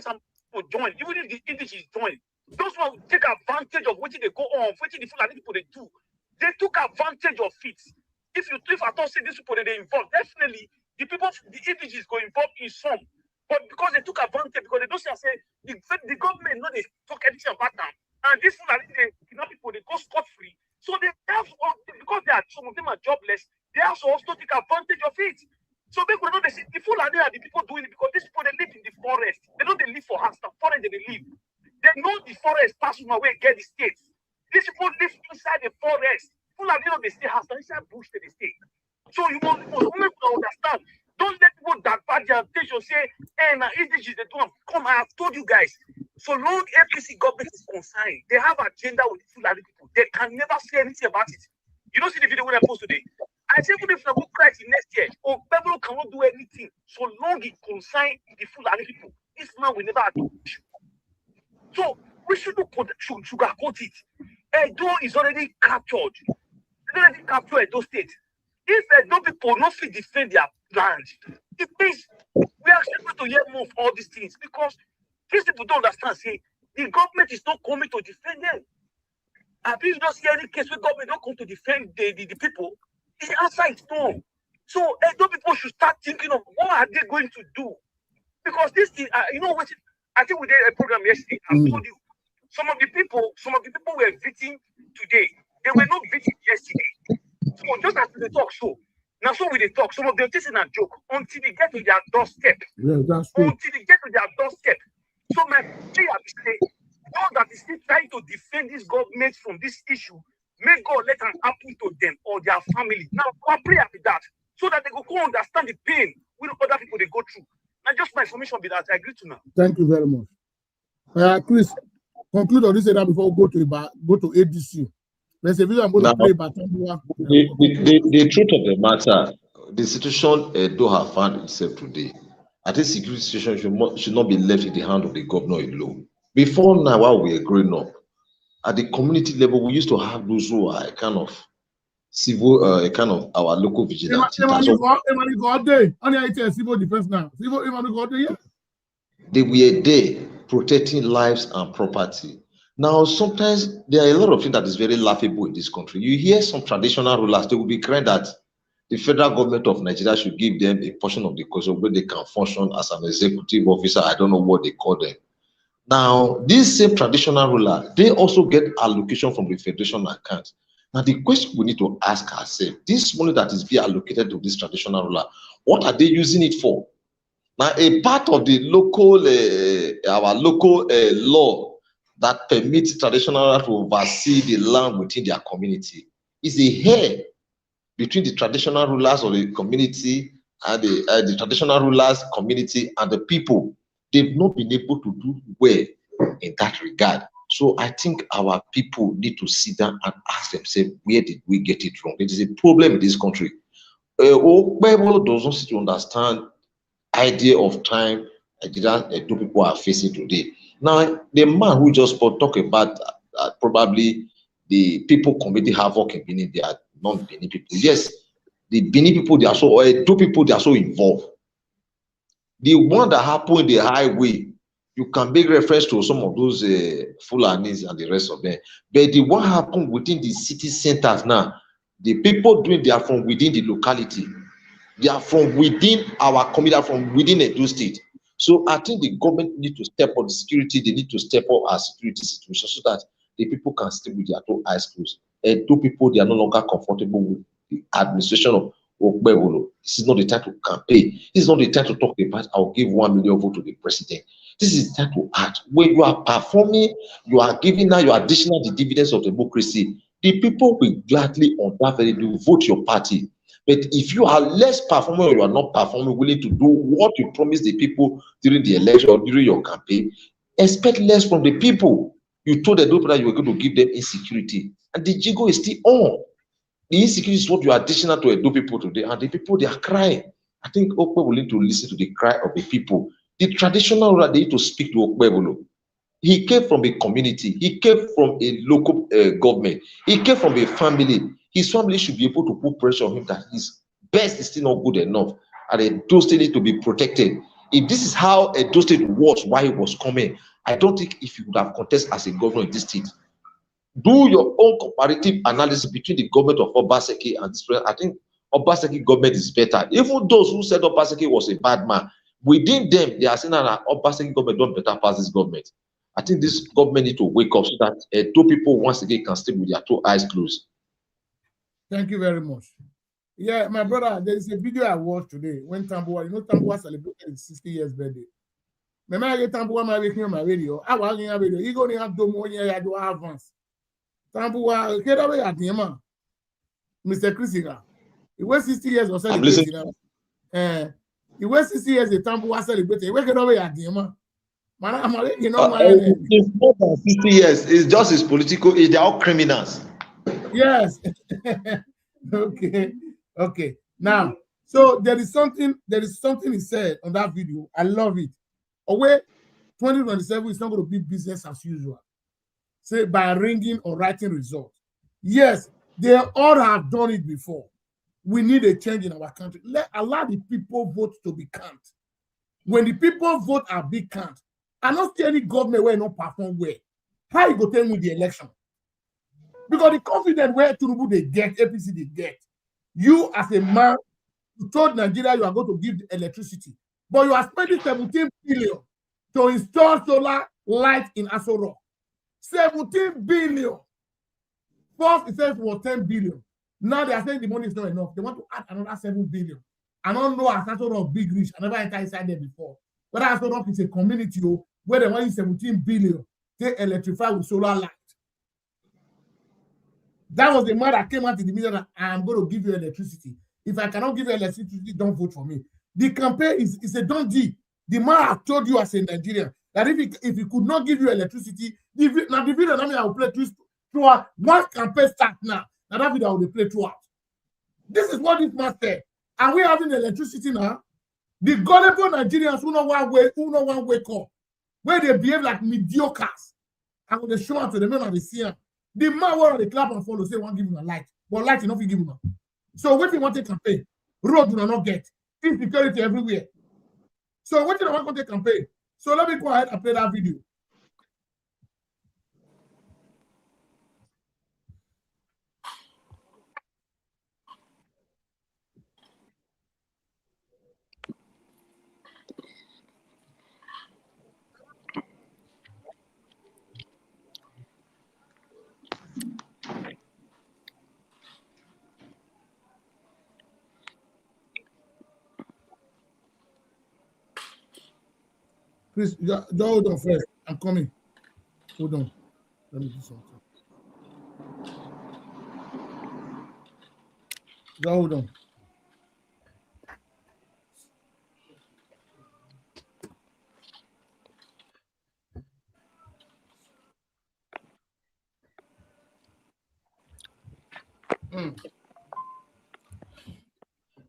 some people join, even if the English is joined, those who take advantage of what they go on, what the Fulani people they do, they took advantage of it. If I don't see these people that they involved, definitely the people, the English is going involved in some. But because they took advantage, because they don't say the government know they talk anything about them. And this Fulani, people, they go scot-free. So they have, because some of them are jobless, they have to also take advantage of it. So people know they see the Fulani are the people doing it because these people they live in the forest. They know they live for us, the forest they live. They know the forest pass from away, get the states. These people live inside the forest. Fulani know they stay house, inside bush they stay. So you must understand. Don't let people that bad their attention say, hey, now this is the one. Come, I have told you guys. So long APC government is concerned, they have agenda with Fulani people. They can never say anything about it. You don't see the video when I post today. I say even if I go cry next year, Pebble cannot do anything so long it concerns the Fulani people. This man will never do. So we should sugarcoat it. Edo is already captured. They already captured Edo State. If Edo people not fit defend their land, it means we are supposed to hear more of all these things because these people don't understand. See, the government is not coming to defend them. And please don't see any case where government don't come to defend the people. The answer is no. So Edo people should start thinking of what are they going to do? Because this thing, you know what? I think we did a program yesterday. I told you some of the people were victim today. They were not victim yesterday. So just as they talk show. Now so we they talk, some of them just in a joke until they get to their doorstep. Yeah, that's true. Until they get to their doorstep. So my prayer is those that is still trying to defend this government from this issue, may God let it happen to them or their family. Now our prayer be that so that they go understand the pain with other people they go through. Now just my information be that I agree to now. Thank you very much. Chris, conclude on this area before we go to ADC. There's a video I'm going to play about the truth of the matter, the situation Edo have found itself today. I think security situation should not be left in the hand of the governor alone. Before now, while we were growing up, at the community level, we used to have those who are a kind of civil, our local vigilante. They were there protecting lives and property. Now, sometimes there are a lot of things that is very laughable in this country. You hear some traditional rulers, they will be crying that the federal government of Nigeria should give them a portion of the cost where they can function as an executive officer. I don't know what they call them. Now, these same traditional ruler, they also get allocation from the federation account. Now, the question we need to ask ourselves, this money that is being allocated to this traditional ruler, what are they using it for? Now, a part of the local, our local law that permits traditional rulers to oversee the land within their community is a hair between the traditional rulers of the community and the traditional rulers community and the people. They've not been able to do well in that regard. So I think our people need to sit down and ask themselves, where did we get it wrong? It is a problem in this country. People doesn't seem to understand idea of time that two people are facing today. Now, the man who just talked about probably the people committing havoc in Benin, they are non-Benin people. Yes, the Benin people, they are so, two people, they are so involved. The one that happened in the highway, you can make reference to some of those Fulanis and the rest of them. But the one happened within the city centers now, the people doing, they are from within the locality. They are from within our community, from within Edo State. So I think the government need to step up the security. They need to step up our security situation so that the people can stay with their two eyes closed. And two people, they are no longer comfortable with the administration of Okpebholo. This is not the time to campaign. This is not the time to talk about, I'll give 1 million votes to the president. This is the time to act. When you are performing, you are giving now your additional the dividends of democracy. The people will gladly on that very day vote your party. But if you are less performing or you are not performing, willing to do what you promised the people during the election or during your campaign, expect less from the people. You told the people that you were going to give them insecurity, and the jigo is still on. The insecurity is what you are additional to Edo people today, and the people, they are crying. I think Okpebholo need to listen to the cry of the people. The traditional ruler, they need to speak to Okpebholo. He came from a community. He came from a local government. He came from a family. His family should be able to put pressure on him that his best is still not good enough, and Edo State need to be protected. If this is how Edo State was while he was coming, I don't think if you would have contested as a governor in this state. Do your own comparative analysis between the government of Obaseki and this president. I think Obaseki government is better. Even those who said Obaseki was a bad man, within them, they are saying that Obaseki government don't better pass this government. I think this government need to wake up so that two people once again can sleep with their two eyes closed. Thank you very much. Yeah, my brother, there is a video I watched today when Tambuwa, Tambuwa celebrated his 60 years birthday. Remember, I get Tambuwa making on my radio. I was on radio. You go to have Domo, I do advance. Tambuwa, get away at Niema. Mr. Chrisiga. He was 60 years or celebrating. He was 60 years, the Tambuwa celebrated. He was get away at Niema. It's more than 50 years. It's just his political age. They're all criminals. Yes. Okay. Now, so there is something he said on that video. I love it. Away 2027 is not going to be business as usual. Say by ringing or writing results. Yes, they all have done it before. We need a change in our country. Allow the people vote to be counted. When the people vote are big count, I don't see any government where not perform well. How you go tell me the election? Because the confidence where Tinubu they get, APC they get. You as a man, you told Nigeria you are going to give the electricity, but you are spending 17 billion to install solar light in Aso Rock. 17 billion. First it says it was 10 billion. Now they are saying the money is not enough. They want to add another 7 billion. I don't know as Aso Rock big rich. I never entered inside there before. But Aso Rock is a community where they want 17 billion to electrify with solar light. That was the man that came out in the media that I'm going to give you electricity. If I cannot give you electricity, don't vote for me. The campaign is a done deal. The man has told you as a Nigerian that if he could not give you electricity, the video I will play throughout. Once campaign start now, that video I will play throughout. This is what this man said. Are we having electricity now? The gullible Nigerians who no one wake up, where they behave like mediocres, and when they show up to the men and they see them. The man will the clap and follow, say, one give him a light. But light, you don't give him. So what do you want to campaign? Road do not get. Insecurity everywhere. So what do you want to campaign? So let me go ahead and play that video. Please, hold on first. I'm coming. Hold on. Let me do something. Hold on.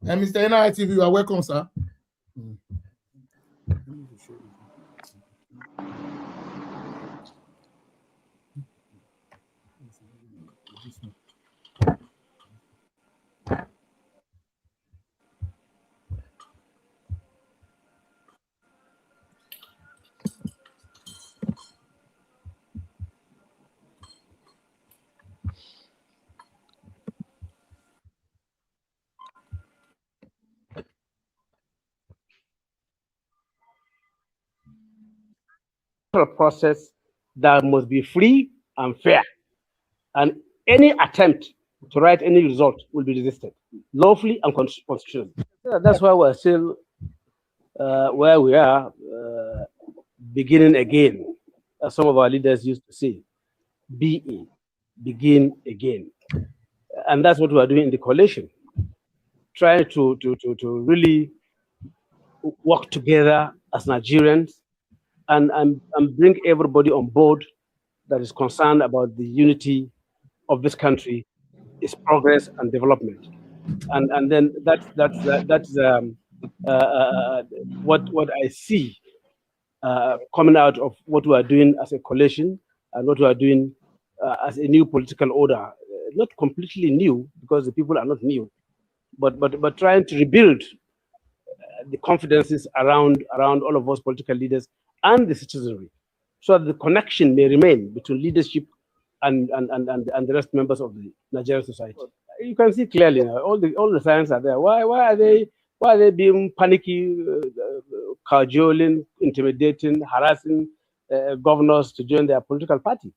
And Mr. NITV, you are welcome, sir. Process that must be free and fair, and any attempt to write any result will be resisted lawfully and constitutionally. That's why we're still where we are, beginning again, as some of our leaders used to say, begin again. And that's what we are doing in the coalition, trying to really work together as Nigerians and bring everybody on board that is concerned about the unity of this country, its progress and development. And then that's what I see coming out of what we are doing as a coalition and what we are doing as a new political order. Not completely new, because the people are not new, but trying to rebuild the confidences around all of us political leaders and the citizenry, so that the connection may remain between leadership and the rest members of the Nigerian society. You can see clearly now, all the signs are there. Why are they being panicky, cajoling, intimidating, harassing governors to join their political party?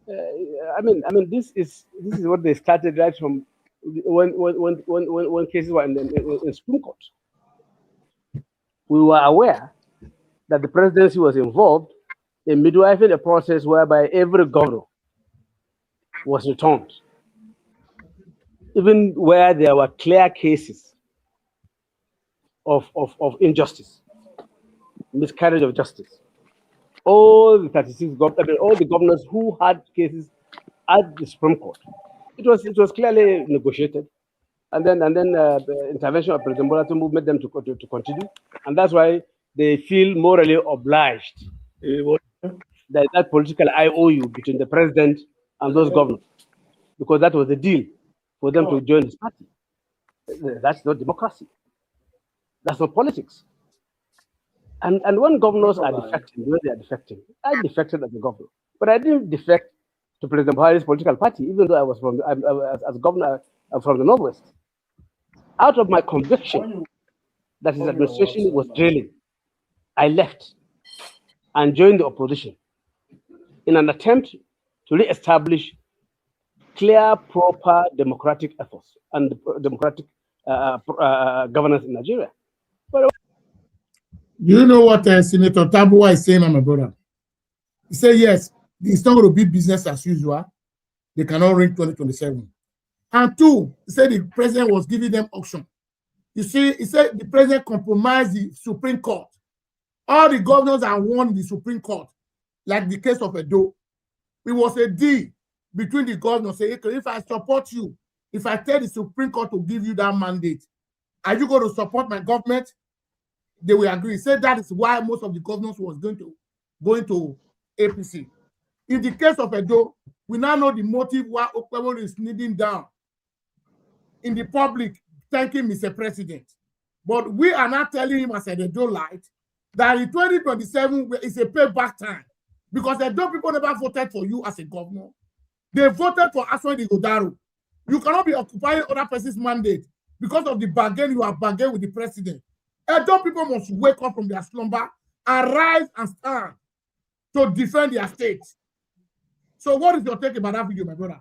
I mean, this is what they started right from when cases were in Supreme Court. We were aware that the presidency was involved in midwifing a process whereby every governor was returned, even where there were clear cases of injustice, miscarriage of justice. All the 36 governors, all the governors who had cases at the Supreme Court, it was clearly negotiated, and then the intervention of President Bola Tinubu made them to continue, and that's why they feel morally obliged that political IOU between the president and those governors, because that was the deal for them to join this party. That's not democracy. That's not politics. And when governors are defecting, when they are defecting, I defected as a governor, but I didn't defect to President Buhari's political party, even though I was as governor from the Northwest. Out of my conviction that his administration was draining, I left and joined the opposition in an attempt to re-establish clear, proper democratic efforts and democratic governance in Nigeria. But you know what Senator Tambuwal is saying, my brother? He said, yes, it's not going to be business as usual. They cannot ring 2027. And two, he said the president was giving them option. You see, he said the president compromised the Supreme Court. All the governors are won the Supreme Court, like the case of Edo. It was a deal between the governors. Say, if I support you, if I tell the Supreme Court to give you that mandate, are you going to support my government? They will agree. He said that is why most of the governors was going to APC. In the case of Edo, we now know the motive why Okpebholo is kneeling down in the public, thanking Mr. President. But we are not telling him as an Edo light that in 2027 is a payback time, because Edo people never voted for you as a governor. They voted for Aswani Ighodaro. You cannot be occupying other person's mandate because of the bargain you have bargained with the president. Edo people must wake up from their slumber and rise and stand to defend their state. So what is your take about that video, my brother?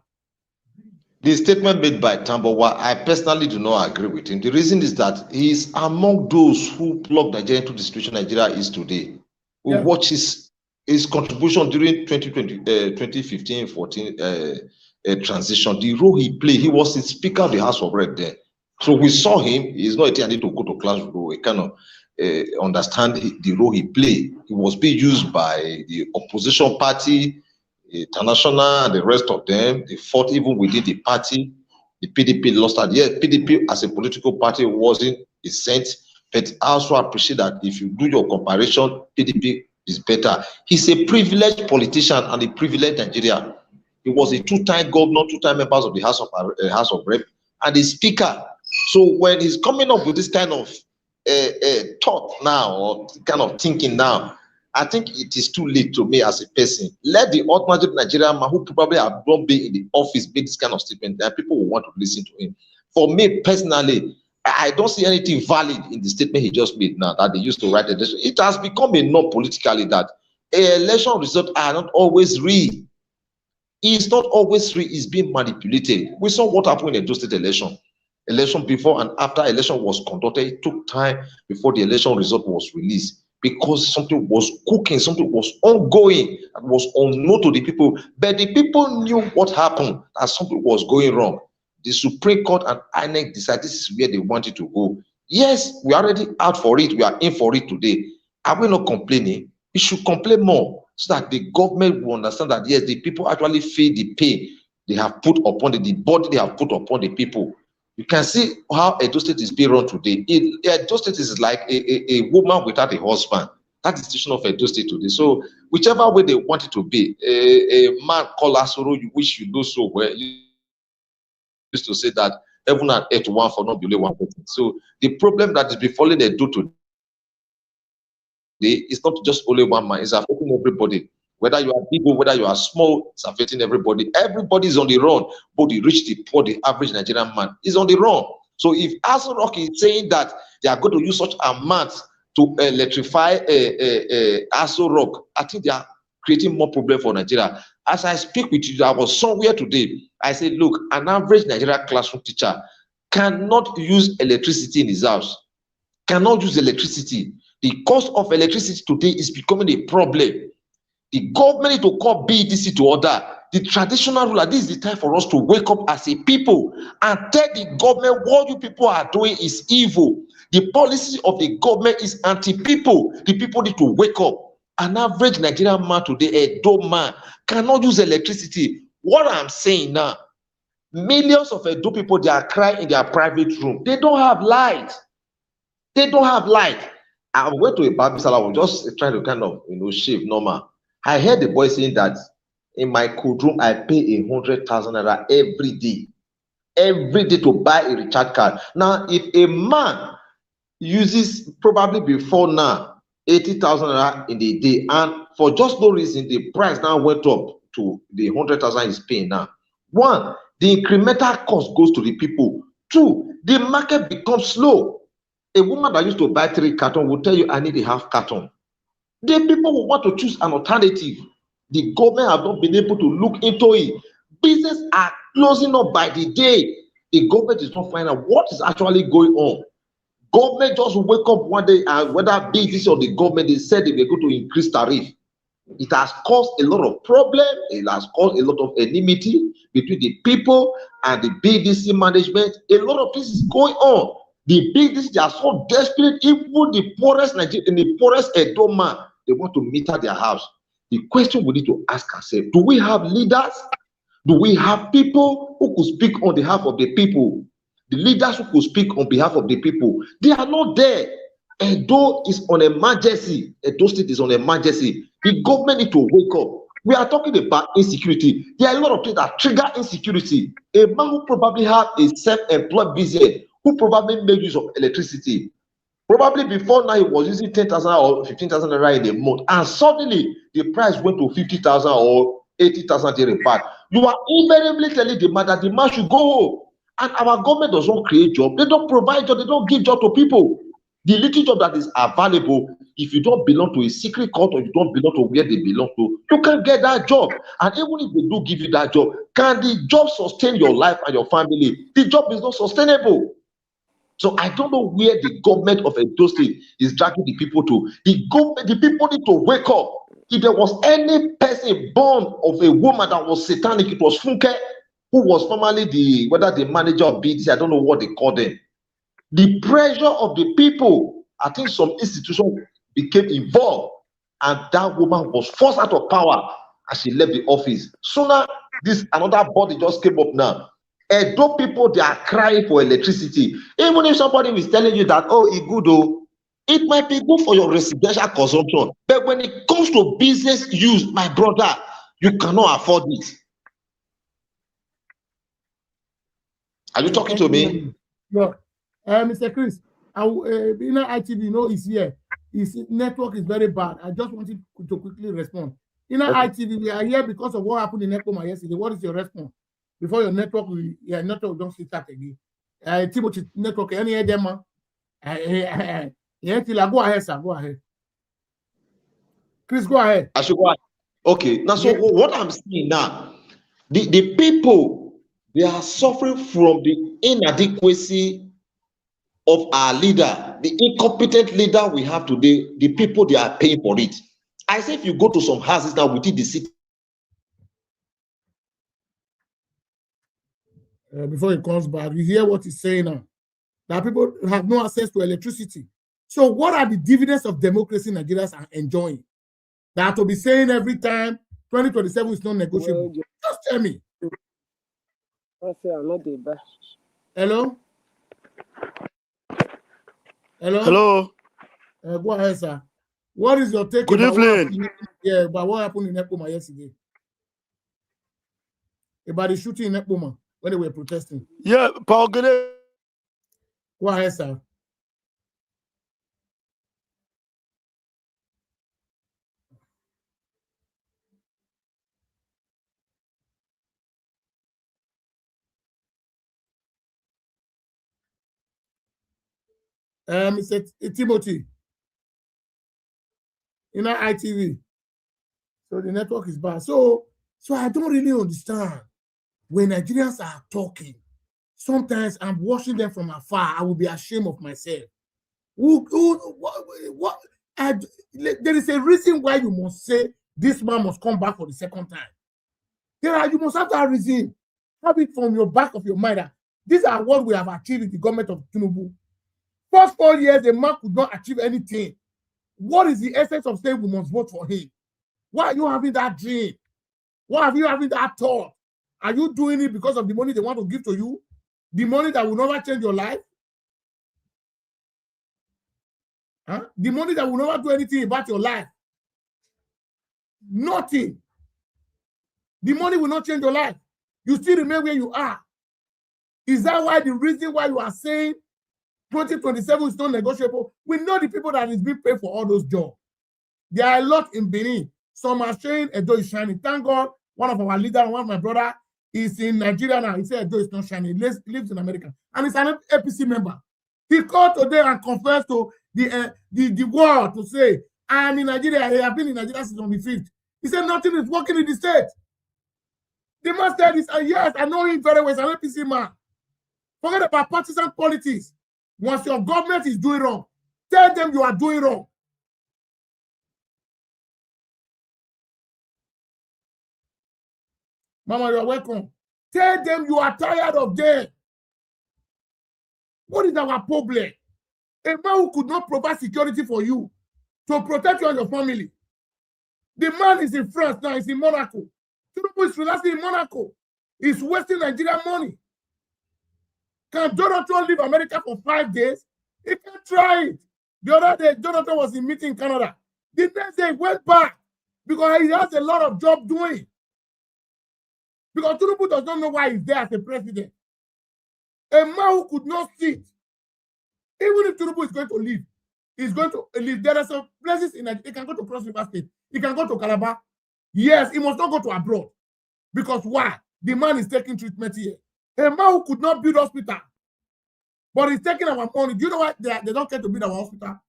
The statement made by Tambuwal, I personally do not agree with him. The reason is that he is among those who plugged Nigeria into the situation Nigeria is today. We watch his contribution during 2015-14 transition, the role he played. He was the Speaker of the House of Rep then. So we saw him. He's not a need to go to class to kind of understand the role he played. He was being used by the opposition party, International, and the rest of them. They fought even within the party. The PDP lost at the end. PDP as a political party wasn't a cent, but I also appreciate that if you do your comparison, PDP is better. He's a privileged politician and a privileged Nigerian. He was a two-time governor, two-time members of the House of Rep, and the Speaker. So when he's coming up with this kind of thought now, or kind of thinking now, I think it is too late to me as a person. Let the ordinary Nigerian man who probably have not been in the office make this kind of statement, that people will want to listen to him. For me personally, I don't see anything valid in the statement he just made now that they used to write it. It has become a norm politically that election results are not always real. It's not always real, it's being manipulated. We saw what happened in the state election. Election before and after election was conducted, it took time before the election result was released, because something was cooking, something was ongoing, and was unknown to the people. But the people knew what happened, that something was going wrong. The Supreme Court and INEC decided this is where they wanted to go. Yes, we are already out for it. We are in for it today. Are we not complaining? We should complain more so that the government will understand that, yes, the people actually feel the pain they have put upon the body they have put upon the people. You can see how Edo State is being run today. Edo State is like a woman without a husband. That is the situation of Edo State today. So whichever way they want it to be, a man called Asoro, which you know so well, you used to say that heaven and earth one for not below one person. So the problem that is befalling Edo today is not just only one man, it's affecting everybody. Whether you are big or whether you are small, it's affecting everybody. Everybody is on the run, both the rich, the poor, the average Nigerian man is on the run. So if Aso Rock is saying that they are going to use such amounts to electrify Aso Rock, I think they are creating more problem for Nigeria. As I speak with you, I was somewhere today. I said, look, an average Nigerian classroom teacher cannot use electricity in his house, cannot use electricity. The cost of electricity today is becoming a problem. The government need to call BEDC to order. The traditional ruler, this is the time for us to wake up as a people and tell the government what you people are doing is evil. The policy of the government is anti-people. The people need to wake up. An average Nigerian man today, a Edo man, cannot use electricity. What I'm saying now, millions of Edo people, they are crying in their private room. They don't have light. They don't have light. I went to a barber salon. I was just trying to kind of, shave normal. I heard the boy saying that in my cold room, I pay 100,000 naira every day to buy a recharge card. Now, if a man uses probably before now 80,000 naira in a day, and for just no reason, the price now went up to the 100,000 he's paying now. One, the incremental cost goes to the people. Two, the market becomes slow. A woman that used to buy 3 cartons will tell you, I need a half carton. The people will want to choose an alternative. The government have not been able to look into it. Businesses are closing up by the day. The government is not finding out what is actually going on. Government just wake up one day and whether business or the government, they said they were going to increase tariff. It has caused a lot of problems. It has caused a lot of enmity between the people and the BDC management. A lot of this is going on. The BDC, they are so desperate. Even the poorest Nigerian, the poorest Edo man, they want to meter their house. The question we need to ask ourselves: do we have leaders? Do we have people who could speak on behalf of the people? The leaders who could speak on behalf of the people, they are not there. Edo is on emergency. Edo State is on emergency. The government need to wake up. We are talking about insecurity. There are a lot of things that trigger insecurity. A man who probably have a self-employed business, who probably made use of electricity, probably before now he was using 10,000 or 15,000 naira in a month, and suddenly the price went to 50,000 or 80,000 in a part. You are invariably telling the man that the man should go home. And our government does not create job. They don't provide job. They don't give job to people. The little job that is available, if you don't belong to a secret court or you don't belong to where they belong to, you can't get that job. And even if they do give you that job, can the job sustain your life and your family? The job is not sustainable. So I don't know where the government of Edo State is dragging the people to. The people need to wake up. If there was any person born of a woman that was satanic, it was Funke, who was formerly the manager of BDC, I don't know what they call them. The pressure of the people, I think some institution became involved, and that woman was forced out of power as she left the office. Sooner, this another body just came up now. Edo people, they are crying for electricity. Even if somebody is telling you that, oh, it's good, oh, it might be good for your residential consumption. But when it comes to business use, my brother, you cannot afford it. Are you talking to me? Yeah. Mr. Chris, ITV, is here. His network is very bad. I just wanted to quickly respond. ITV, we are here because of what happened in Ekoma yesterday. What is your response? Before your network don't start again. Timothy, network, any idea, man? Go ahead, sir. Go ahead. Chris, go ahead. I should go ahead. Okay. Now, so what I'm seeing now, the people, they are suffering from the inadequacy of our leader, the incompetent leader we have today. The people, they are paying for it. I say if you go to some houses now within the city, before he comes back, you hear what he's saying now. That people have no access to electricity. So what are the dividends of democracy Nigerians are enjoying? That to be saying every time 2027 is not negotiable. Well, just tell me. Hello? Hello? Hello? Go ahead, sir. What is your take? Good about evening. about what happened in Ekpoma yesterday? About the shooting in Ekpoma when they were protesting. Yeah, Paul Gede. Go ahead, sir. Mr. Timothy, ITV. So the network is bad. So I don't really understand when Nigerians are talking. Sometimes I'm watching them from afar. I will be ashamed of myself. What? There is a reason why you must say this man must come back for the second time. You must have that reason. Have it from your back of your mind. These are what we have achieved in the government of Tinubu. First 4 years, the man could not achieve anything. What is the essence of saying we must vote for him? Why are you having that dream? Why are you having that thought? Are you doing it because of the money they want to give to you? The money that will never change your life? Huh? The money that will never do anything about your life? Nothing. The money will not change your life. You still remain where you are. Is that why the reason why you are saying 2027 is not negotiable? We know the people that is being paid for all those jobs. There are a lot in Benin. Some are saying Edo is shining. Thank God, one of our leaders, one of my brother, is in Nigeria now. He said Edo is not shining. He lives in America. And he's an APC member. He called today and confessed to the world to say, I am in Nigeria. I have been in Nigeria since on the 5th. He said nothing is working in the state. The man said this, yes, I know him very well. He's an APC man. Forget about partisan politics. Once your government is doing wrong, tell them you are doing wrong. Mama, you are welcome. Tell them you are tired of them. What is our problem? A man who could not provide security for you to protect you and your family. The man is in France now, he's in Monaco. Tinubu is relaxing in Monaco. He's wasting Nigerian money. Can Donald Trump leave America for 5 days? He can try it. The other day, Donald Trump was in meeting in Canada. The next day, he went back because he has a lot of job doing. Because Tinubu does not know why he's there as a president. A man who could not sit. Even if Tinubu is going to leave, he's going to leave. There are some places in Nigeria. He can go to Cross River State. He can go to Calabar. Yes, he must not go to abroad. Because why? The man is taking treatment here. A man who could not build hospital, but he's taking our money. Do you know why they don't care to build our hospital?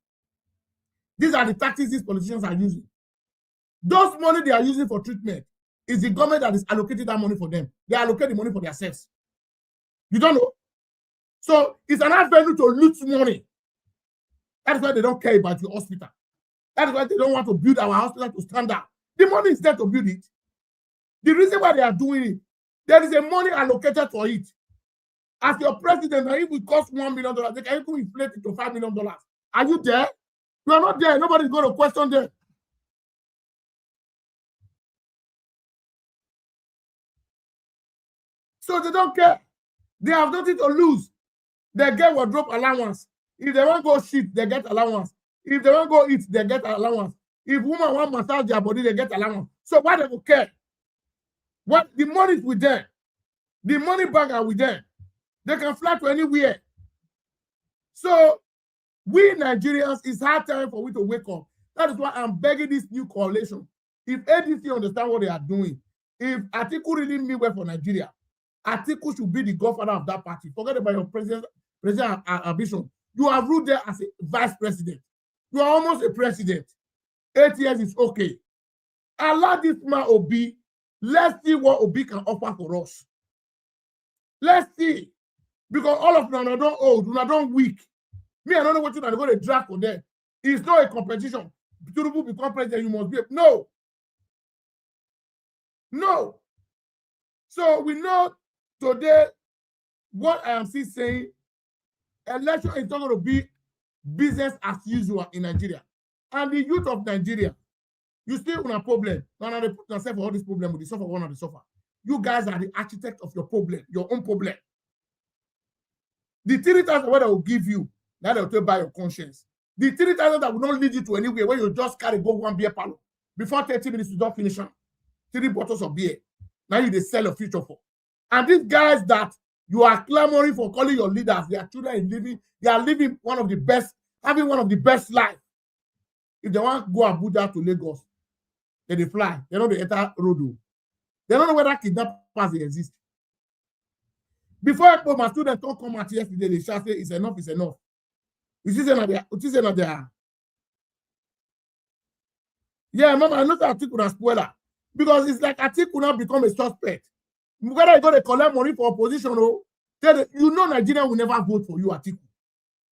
These are the tactics these politicians are using. Those money they are using for treatment is the government that is allocating that money for them. They allocate the money for themselves. You don't know? So it's an avenue to loot money. That's why they don't care about your hospital. That's why they don't want to build our hospital to standard. The money is there to build it. The reason why they are doing it, there is a money allocated for it. As your president, if it costs $1 million, they can even inflate it to $5 million. Are you there? You are not there. Nobody's going to question them. So they don't care. They have nothing to lose. They get wardrobe allowance. If they want to go shit, they get allowance. If they want to go eat, they get allowance. If women want to massage their body, they get allowance. So why they don't care? What the money is with them. The money bag are with them. They can fly to anywhere. So we Nigerians, it's hard time for we to wake up. That is why I'm begging this new coalition. If ADC understand what they are doing, if Atiku really mean well for Nigeria, Atiku should be the godfather of that party. Forget about your president ambition. You are ruled there as a vice president. You are almost a president. 8 years is okay. Allow this man Obi. Let's see what Obi can offer for us. Let's see. Because all of them are not old, are not weak. Me, I don't know what you're going to drag for them. It's not a competition. Tinubu become president, you must be. No. No. So we know today what I am still saying, election is not going to be business as usual in Nigeria. And the youth of Nigeria, you still have a problem. Now they put themselves for all this problem with the suffer one of the suffer. You guys are the architect of your problem, your own problem. The 3,000 what I will give you, now they'll take by your conscience. The 3,000 that will not lead you to anywhere where you just carry go one beer parlor. Before 30 minutes, you don't finish them. 3 bottles of beer. Now you they sell your future for. And these guys that you are clamoring for calling your leaders, their children is living, they are living one of the best, having one of the best life. If they want to go Abuja to Lagos, then they fly. They know they enter road. They don't know whether kidnappers exist. Before I put my students don't come out yesterday, they shall say it's enough, it's enough. It is another. Yeah, mama, I know that Atiku na spoiler. Because it's like Atiku now become a suspect. Whether you go to collect money for opposition, or you know Nigeria will never vote for you, Atiku.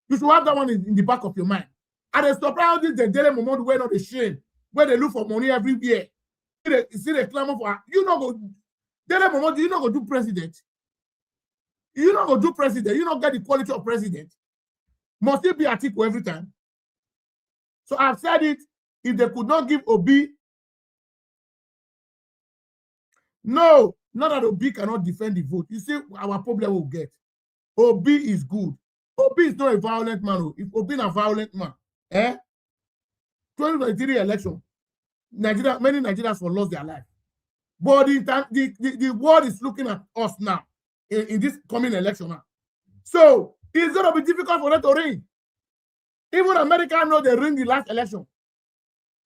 You should have that one in the back of your mind. And they stop around this, the daily moment where not the shame, where they look for money every year. You see the clamor for you know go daily moment, you not go do president. You not go do president, you not get the quality of president. Must it be Atiku every time? So I've said it, if they could not give Obi, no, not that Obi cannot defend the vote. You see, our problem will get. Obi is good. Obi is not a violent man. If Obi is a violent man, 2023 election, Nigeria, many Nigerians will lose their life. But the world is looking at us now in this coming election now. So it's going to be difficult for them to ring. Even America know they ring the last election.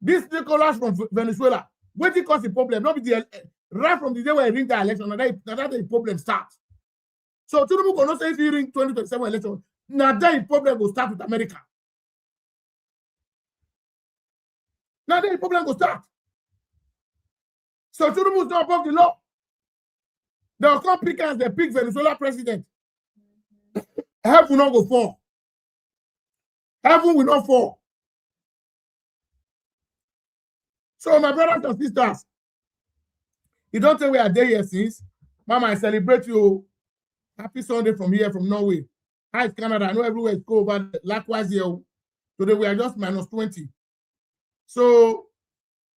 This Nicolas from Venezuela, what it cause the problem? Not the right from the day where I ring the election, and that the problem starts. So Tinubu cannot say if you ring 2027 election, now that the problem will start with America. Now that the problem will start. So Tinubu is not above the law. They will come pick as they pick Venezuela president. Heaven will not go fall. Heaven will not fall. So my brothers and sisters, you don't say we are there here since. Mama, I celebrate you. Happy Sunday from here, from Norway. Hi, it's Canada. I know everywhere is cold, but likewise here. Today we are just -20. So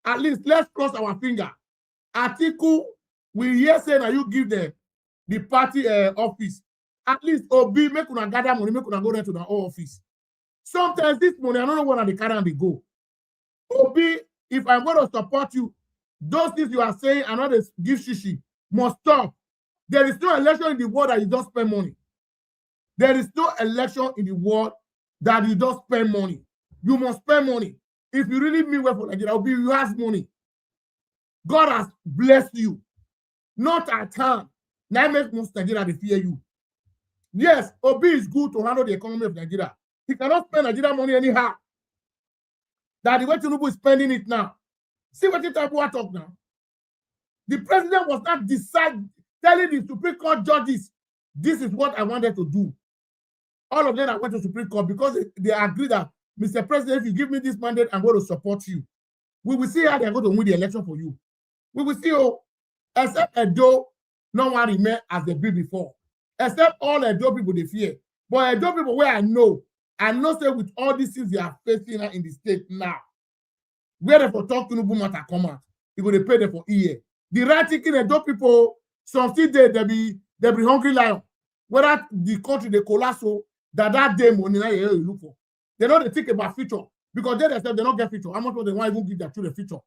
at least let's cross our finger. Atiku, we hear saying that you give the party office. At least Obi, make una gather money, make una go there to the office. Sometimes this money, I don't know where they carry and they go. Obi, if I'm going to support you, those things you are saying and not give shishi must stop. There is no election in the world that you don't spend money. There is no election in the world that you don't spend money. You must spend money. If you really mean well for Nigeria, Obi, you have money. God has blessed you. Not at hand. Now make most Nigeria they fear you. Yes, Obi is good to handle the economy of Nigeria. He cannot spend Nigeria money anyhow. That the way Tinubu is spending it now. See what you talk now. The president was not telling the Supreme Court judges, this is what I wanted to do. All of them that went to Supreme Court because they agree that, Mr. President, if you give me this mandate, I'm going to support you. We will see how they're going to win the election for you. We will see, except Edo, no one remain as they be before. Except all Edo people they fear. But Edo people where I know say with all these things they are facing in the state now, where they for talk to Tinubu matter come out, they go to pay them for a year. The right thinking Edo people, some still they be hungry lion. Whether the country they collapse so that day money now you look for. They know they think about future because they themselves they don't get future. How much they want even give their children future?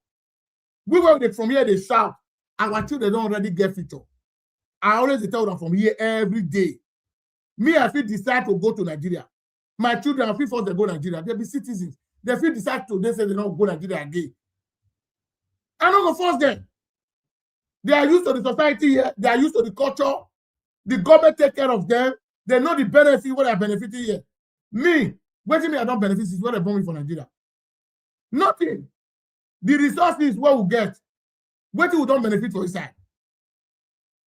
We were from here they shout, our children don't already get future. I always tell them from here every day. Me, I feel decide to go to Nigeria. My children, I feel forced to go to Nigeria. They be citizens. They feel decide to, they say they don't go to Nigeria again. I'm not going to force them. They are used to the society here. They are used to the culture. The government take care of them. They know the benefit, what they are benefiting here. Me, waiting me, I don't benefit is what they bring me for Nigeria. Nothing. The resources what we get. Waiting we don't benefit for inside.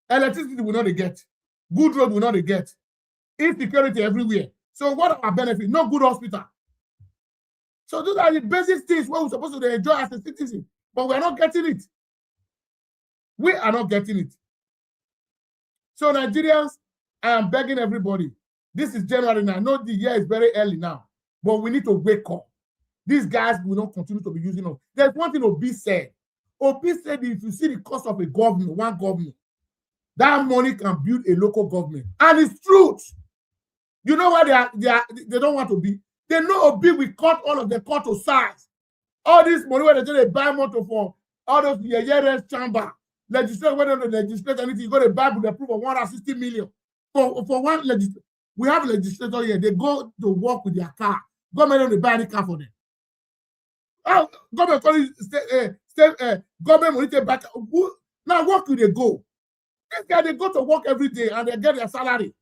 Electricity will not get. Good road will not get. Insecurity everywhere. So what are our benefits? No good hospital. So those are the basic things what we're supposed to enjoy as a citizen. But we're not getting it. We are not getting it. So Nigerians, I am begging everybody. This is January now. I know the year is very early now. But we need to wake up. These guys will not continue to be using us. There's one thing Obi said. Obi said if you see the cost of a government, one government, that money can build a local government. And it's truth. You know why they don't want to be? They know Obi will cut all of the cut to size. All this money where they buy motor for all those years chamber. Legislate whether they legislate anything, you go to buy with the proof of 160 million. For one legislator. We have legislators here, they go to work with their car. Government don't buy any car for them. Oh, government government will take back. Now work will they go? This guy they go to work every day and they get their salary.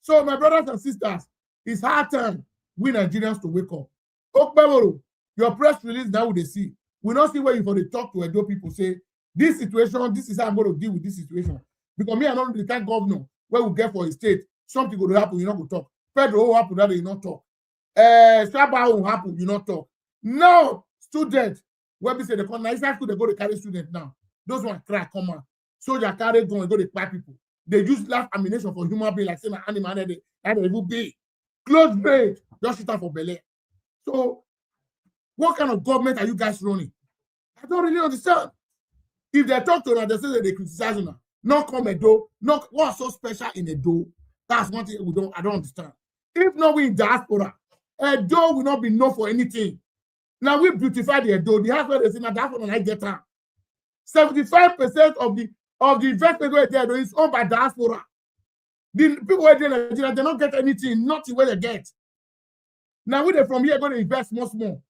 So my brothers and sisters, it's hard time we Nigerians to wake up. Okpebolo, your press release now they see. We not see where you for the talk to Edo people say this situation, this is how I'm going to deal with this situation. Because me, I'm not the kind of governor where we get for a state, something will happen, you not go talk. Pedro will happen, that you not talk. Straba will happen, you not talk. Now, students, where we say the corner, inside school, they go to carry students now. Those one crack, come on. Soldier carry gun and go to fight people. They use live ammunition for human being, like saying an animal, and they will be close range, just shoot out for Bele. So, what kind of government are you guys running? I don't really understand. If they talk to them, they say that they criticize them. Not come Edo, not what's so special in Edo. That's one thing I don't understand. If not we in diaspora, Edo will not be known for anything. Now we beautify the Edo. The house where they say now that's what I get her. 75% of the investment where there is owned by diaspora. The people who are in Nigeria, they don't get anything, nothing where they get. Now we they from here going to invest much more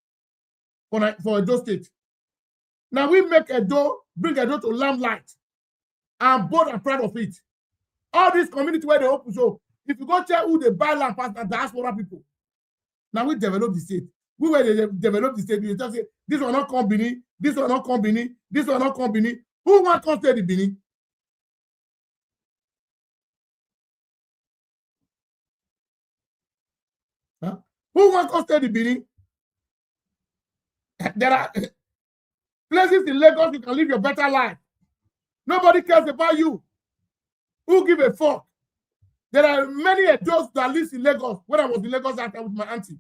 for Edo State. Now we make Edo, bring Edo to limelight. I'm bold and proud of it. All these communities where they open, so if you go check who they buy land past the diaspora people, now we develop the state. We were they develop the state, you just say, this one not come Bini, this one not come Bini, this one not come Bini. Who want to come stay the Bini? Huh? Who want to stay the Bini? There are places in Lagos you can live your better life. Nobody cares about you. Who give a fuck? There are many adults that live in Lagos. When I was in Lagos after with my auntie,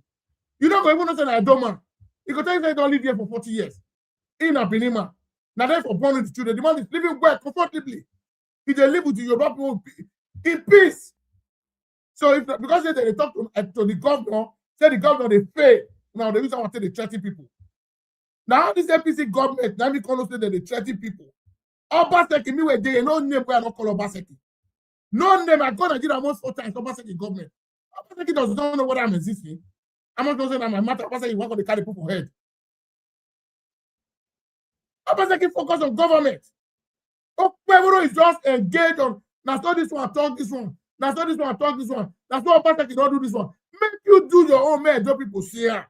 you don't even know that I don't man. You can tell you they don't live here for 40 years. In a Benima. Now they're for born with the children. The man is living well, comfortably. If they live with your people in peace. So if because they talk to the governor, say the governor they fail. Now the reason why they threaten people. Now this APC government, now we call say that they threaten people. Obaseki, me where they no name where I don't call Obaseki. No name, I go Nigeria almost 4 times. Obaseki government. Obaseki doesn't know what I'm existing. I'm not going to say that my matter. Obaseki want to carry people for head. Obaseki focus on government. Okpebolo is just engaged on. Now so this one talk this one. Now so this one talk this one. Now so Obaseki don't do this one. Make you do your own man. Don't people see her.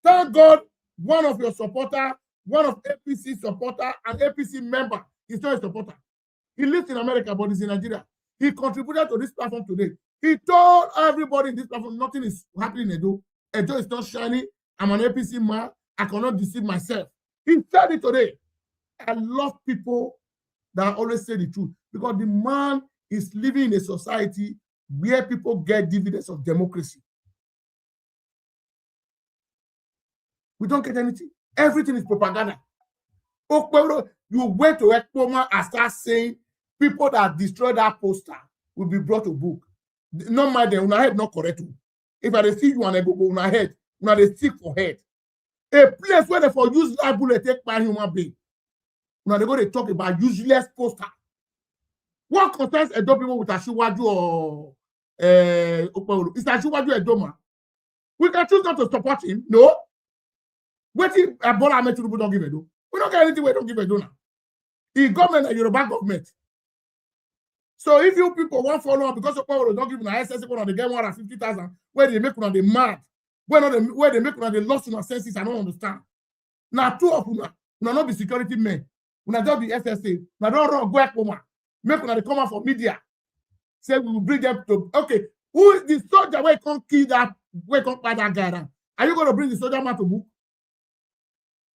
Thank God, one of your supporter, one of APC supporter, and APC member is not a supporter. He lives in America, but he's in Nigeria. He contributed to this platform today. He told everybody in this platform nothing is happening in Edo. Edo is not shining. I'm an APC man. I cannot deceive myself. He said it today. I love people that always say the truth because the man is living in a society where people get dividends of democracy. We don't get anything. Everything is propaganda. You went to Ekpoma and start saying people that destroy that poster will be brought to book. No matter, una head not correct. If I see you and I go una head, una they stick for head. A place where they for use that bullet take by human being. Una they go to talk about useless poster. What concerns Edo people with Asiwaju or Okpebolo? It's Asiwaju Edoma. We can choose not to support him. No. What if Bola Ahmed Tinubu don't give Edo? We don't get anything we don't give Edo now. The government and Yoruba government. So if you people want follow up because Okpebolo don't give an SSC when they get 150,000, where they make one they mad, where they make one they lost in our senses, I don't understand. Now two of them, not be security men, not be SSA, now don't run go Ekpoma, make one they come out for media, say we will bring them to okay. Who is the soldier where can't kill that, where can't fight that guy down? Are you going to bring the soldier man to book?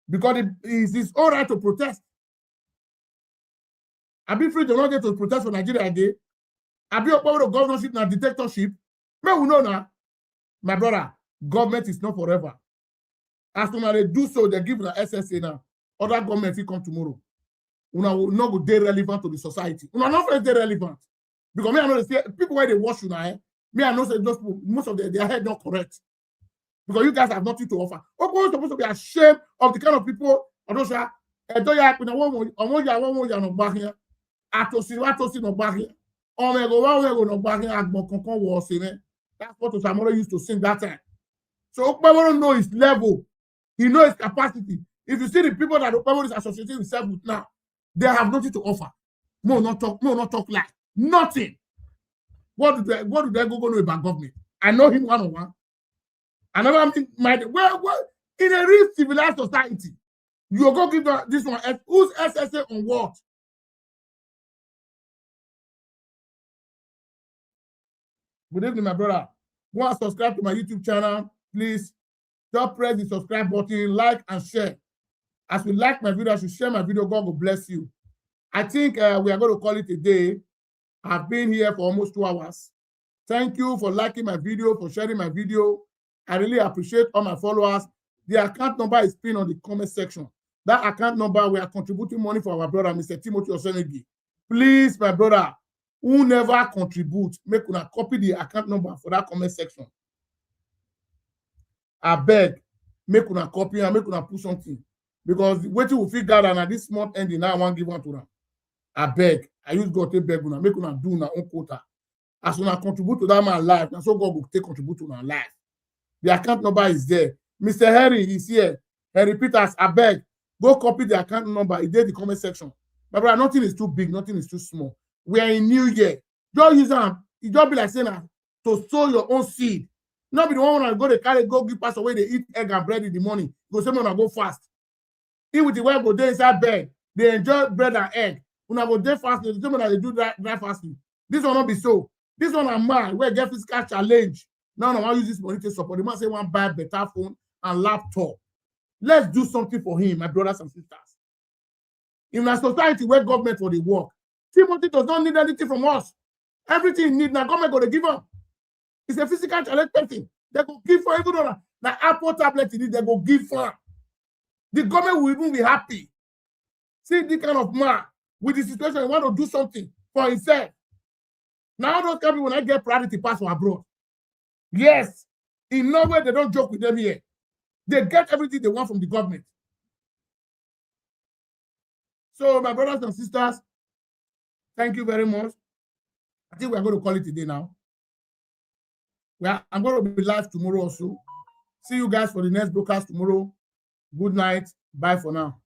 Because it is his own right to protest. I be free to not get to protest for Nigeria again. I be up with governorship and dictatorship. But we know now, my brother, government is not forever. As soon as they do so, they give the SSA now. Other governments will come tomorrow. Una will not go relevant to the society. Una not very relevant. Because me, I know they people where they watch you now, me, I know say those people, most of their head not correct. Because you guys have nothing to offer. Ogo is supposed to be ashamed of the kind of people, I don't say, ẹjọ́ ya pinna wọ́n ya no gbá here. Atosi no gbá here. Ọmọ no gbá here agbọ̀n kankan wọ̀ ọ̀sẹ̀ rẹ̀. That's what Osamoro used to sing that time. So Okpebolo know his level. He knows his capacity. If you see the people that Okpebolo is associating himself with now, they have nothing to offer. More not talk like nothing. What do they go know about government? I know him one-on-one. I never mean well, in a real civilized society, you go give this one who's SSA on what? Good evening, my brother. Go and subscribe to my YouTube channel, please. Just press the subscribe button, like and share. As you like my video, as you share my video, God will bless you. I think we are going to call it a day. I've been here for almost 2 hours. Thank you for liking my video, for sharing my video. I really appreciate all my followers. The account number is pinned on the comment section. That account number, we are contributing money for our brother, Mr. Timothy Osenegi. Please, my brother, who never contribute, make una copy the account number for that comment section. I beg, make una copy and make una put something. Because waiting will figure out and this month ending, now I want to give one to them. I beg, I use God to beg una, make una do una own quota. As una contribute to that man's life, and so God will take contribute to our life. The account number is there. Mr. Harry is here. Harry Peters, I beg, go copy the account number. It's there in the comment section. My brother, nothing is too big, nothing is too small. We are in New Year. Just use them. It just be like saying to sow your own seed. Not be the one when I go to carry, go give pass away, they eat egg and bread in the morning. Go say, when I go fast. Eat with the way go there inside bed. They enjoy bread and egg. When I go there fast, they do dry fasting. This will not be so. This one I'm mad. Where get physical challenge. Now I want to use this money to support. The man say want buy a better phone and laptop. Let's do something for him, my brothers and sisters. In a society where government for the work, Timothy does not need anything from us. Everything he needs, now government going to give him. It's a physical challenge person. They go give for even though the Apple tablet he need, they go give for. The government will even be happy. See this kind of man with the situation, he want to do something for himself. Now those kind of people when I get priority pass for abroad. Yes, in no way they don't joke with them here. They get everything they want from the government. So, my brothers and sisters, thank you very much. I think we are going to call it a day now. I'm going to be live tomorrow also. See you guys for the next broadcast tomorrow. Good night. Bye for now.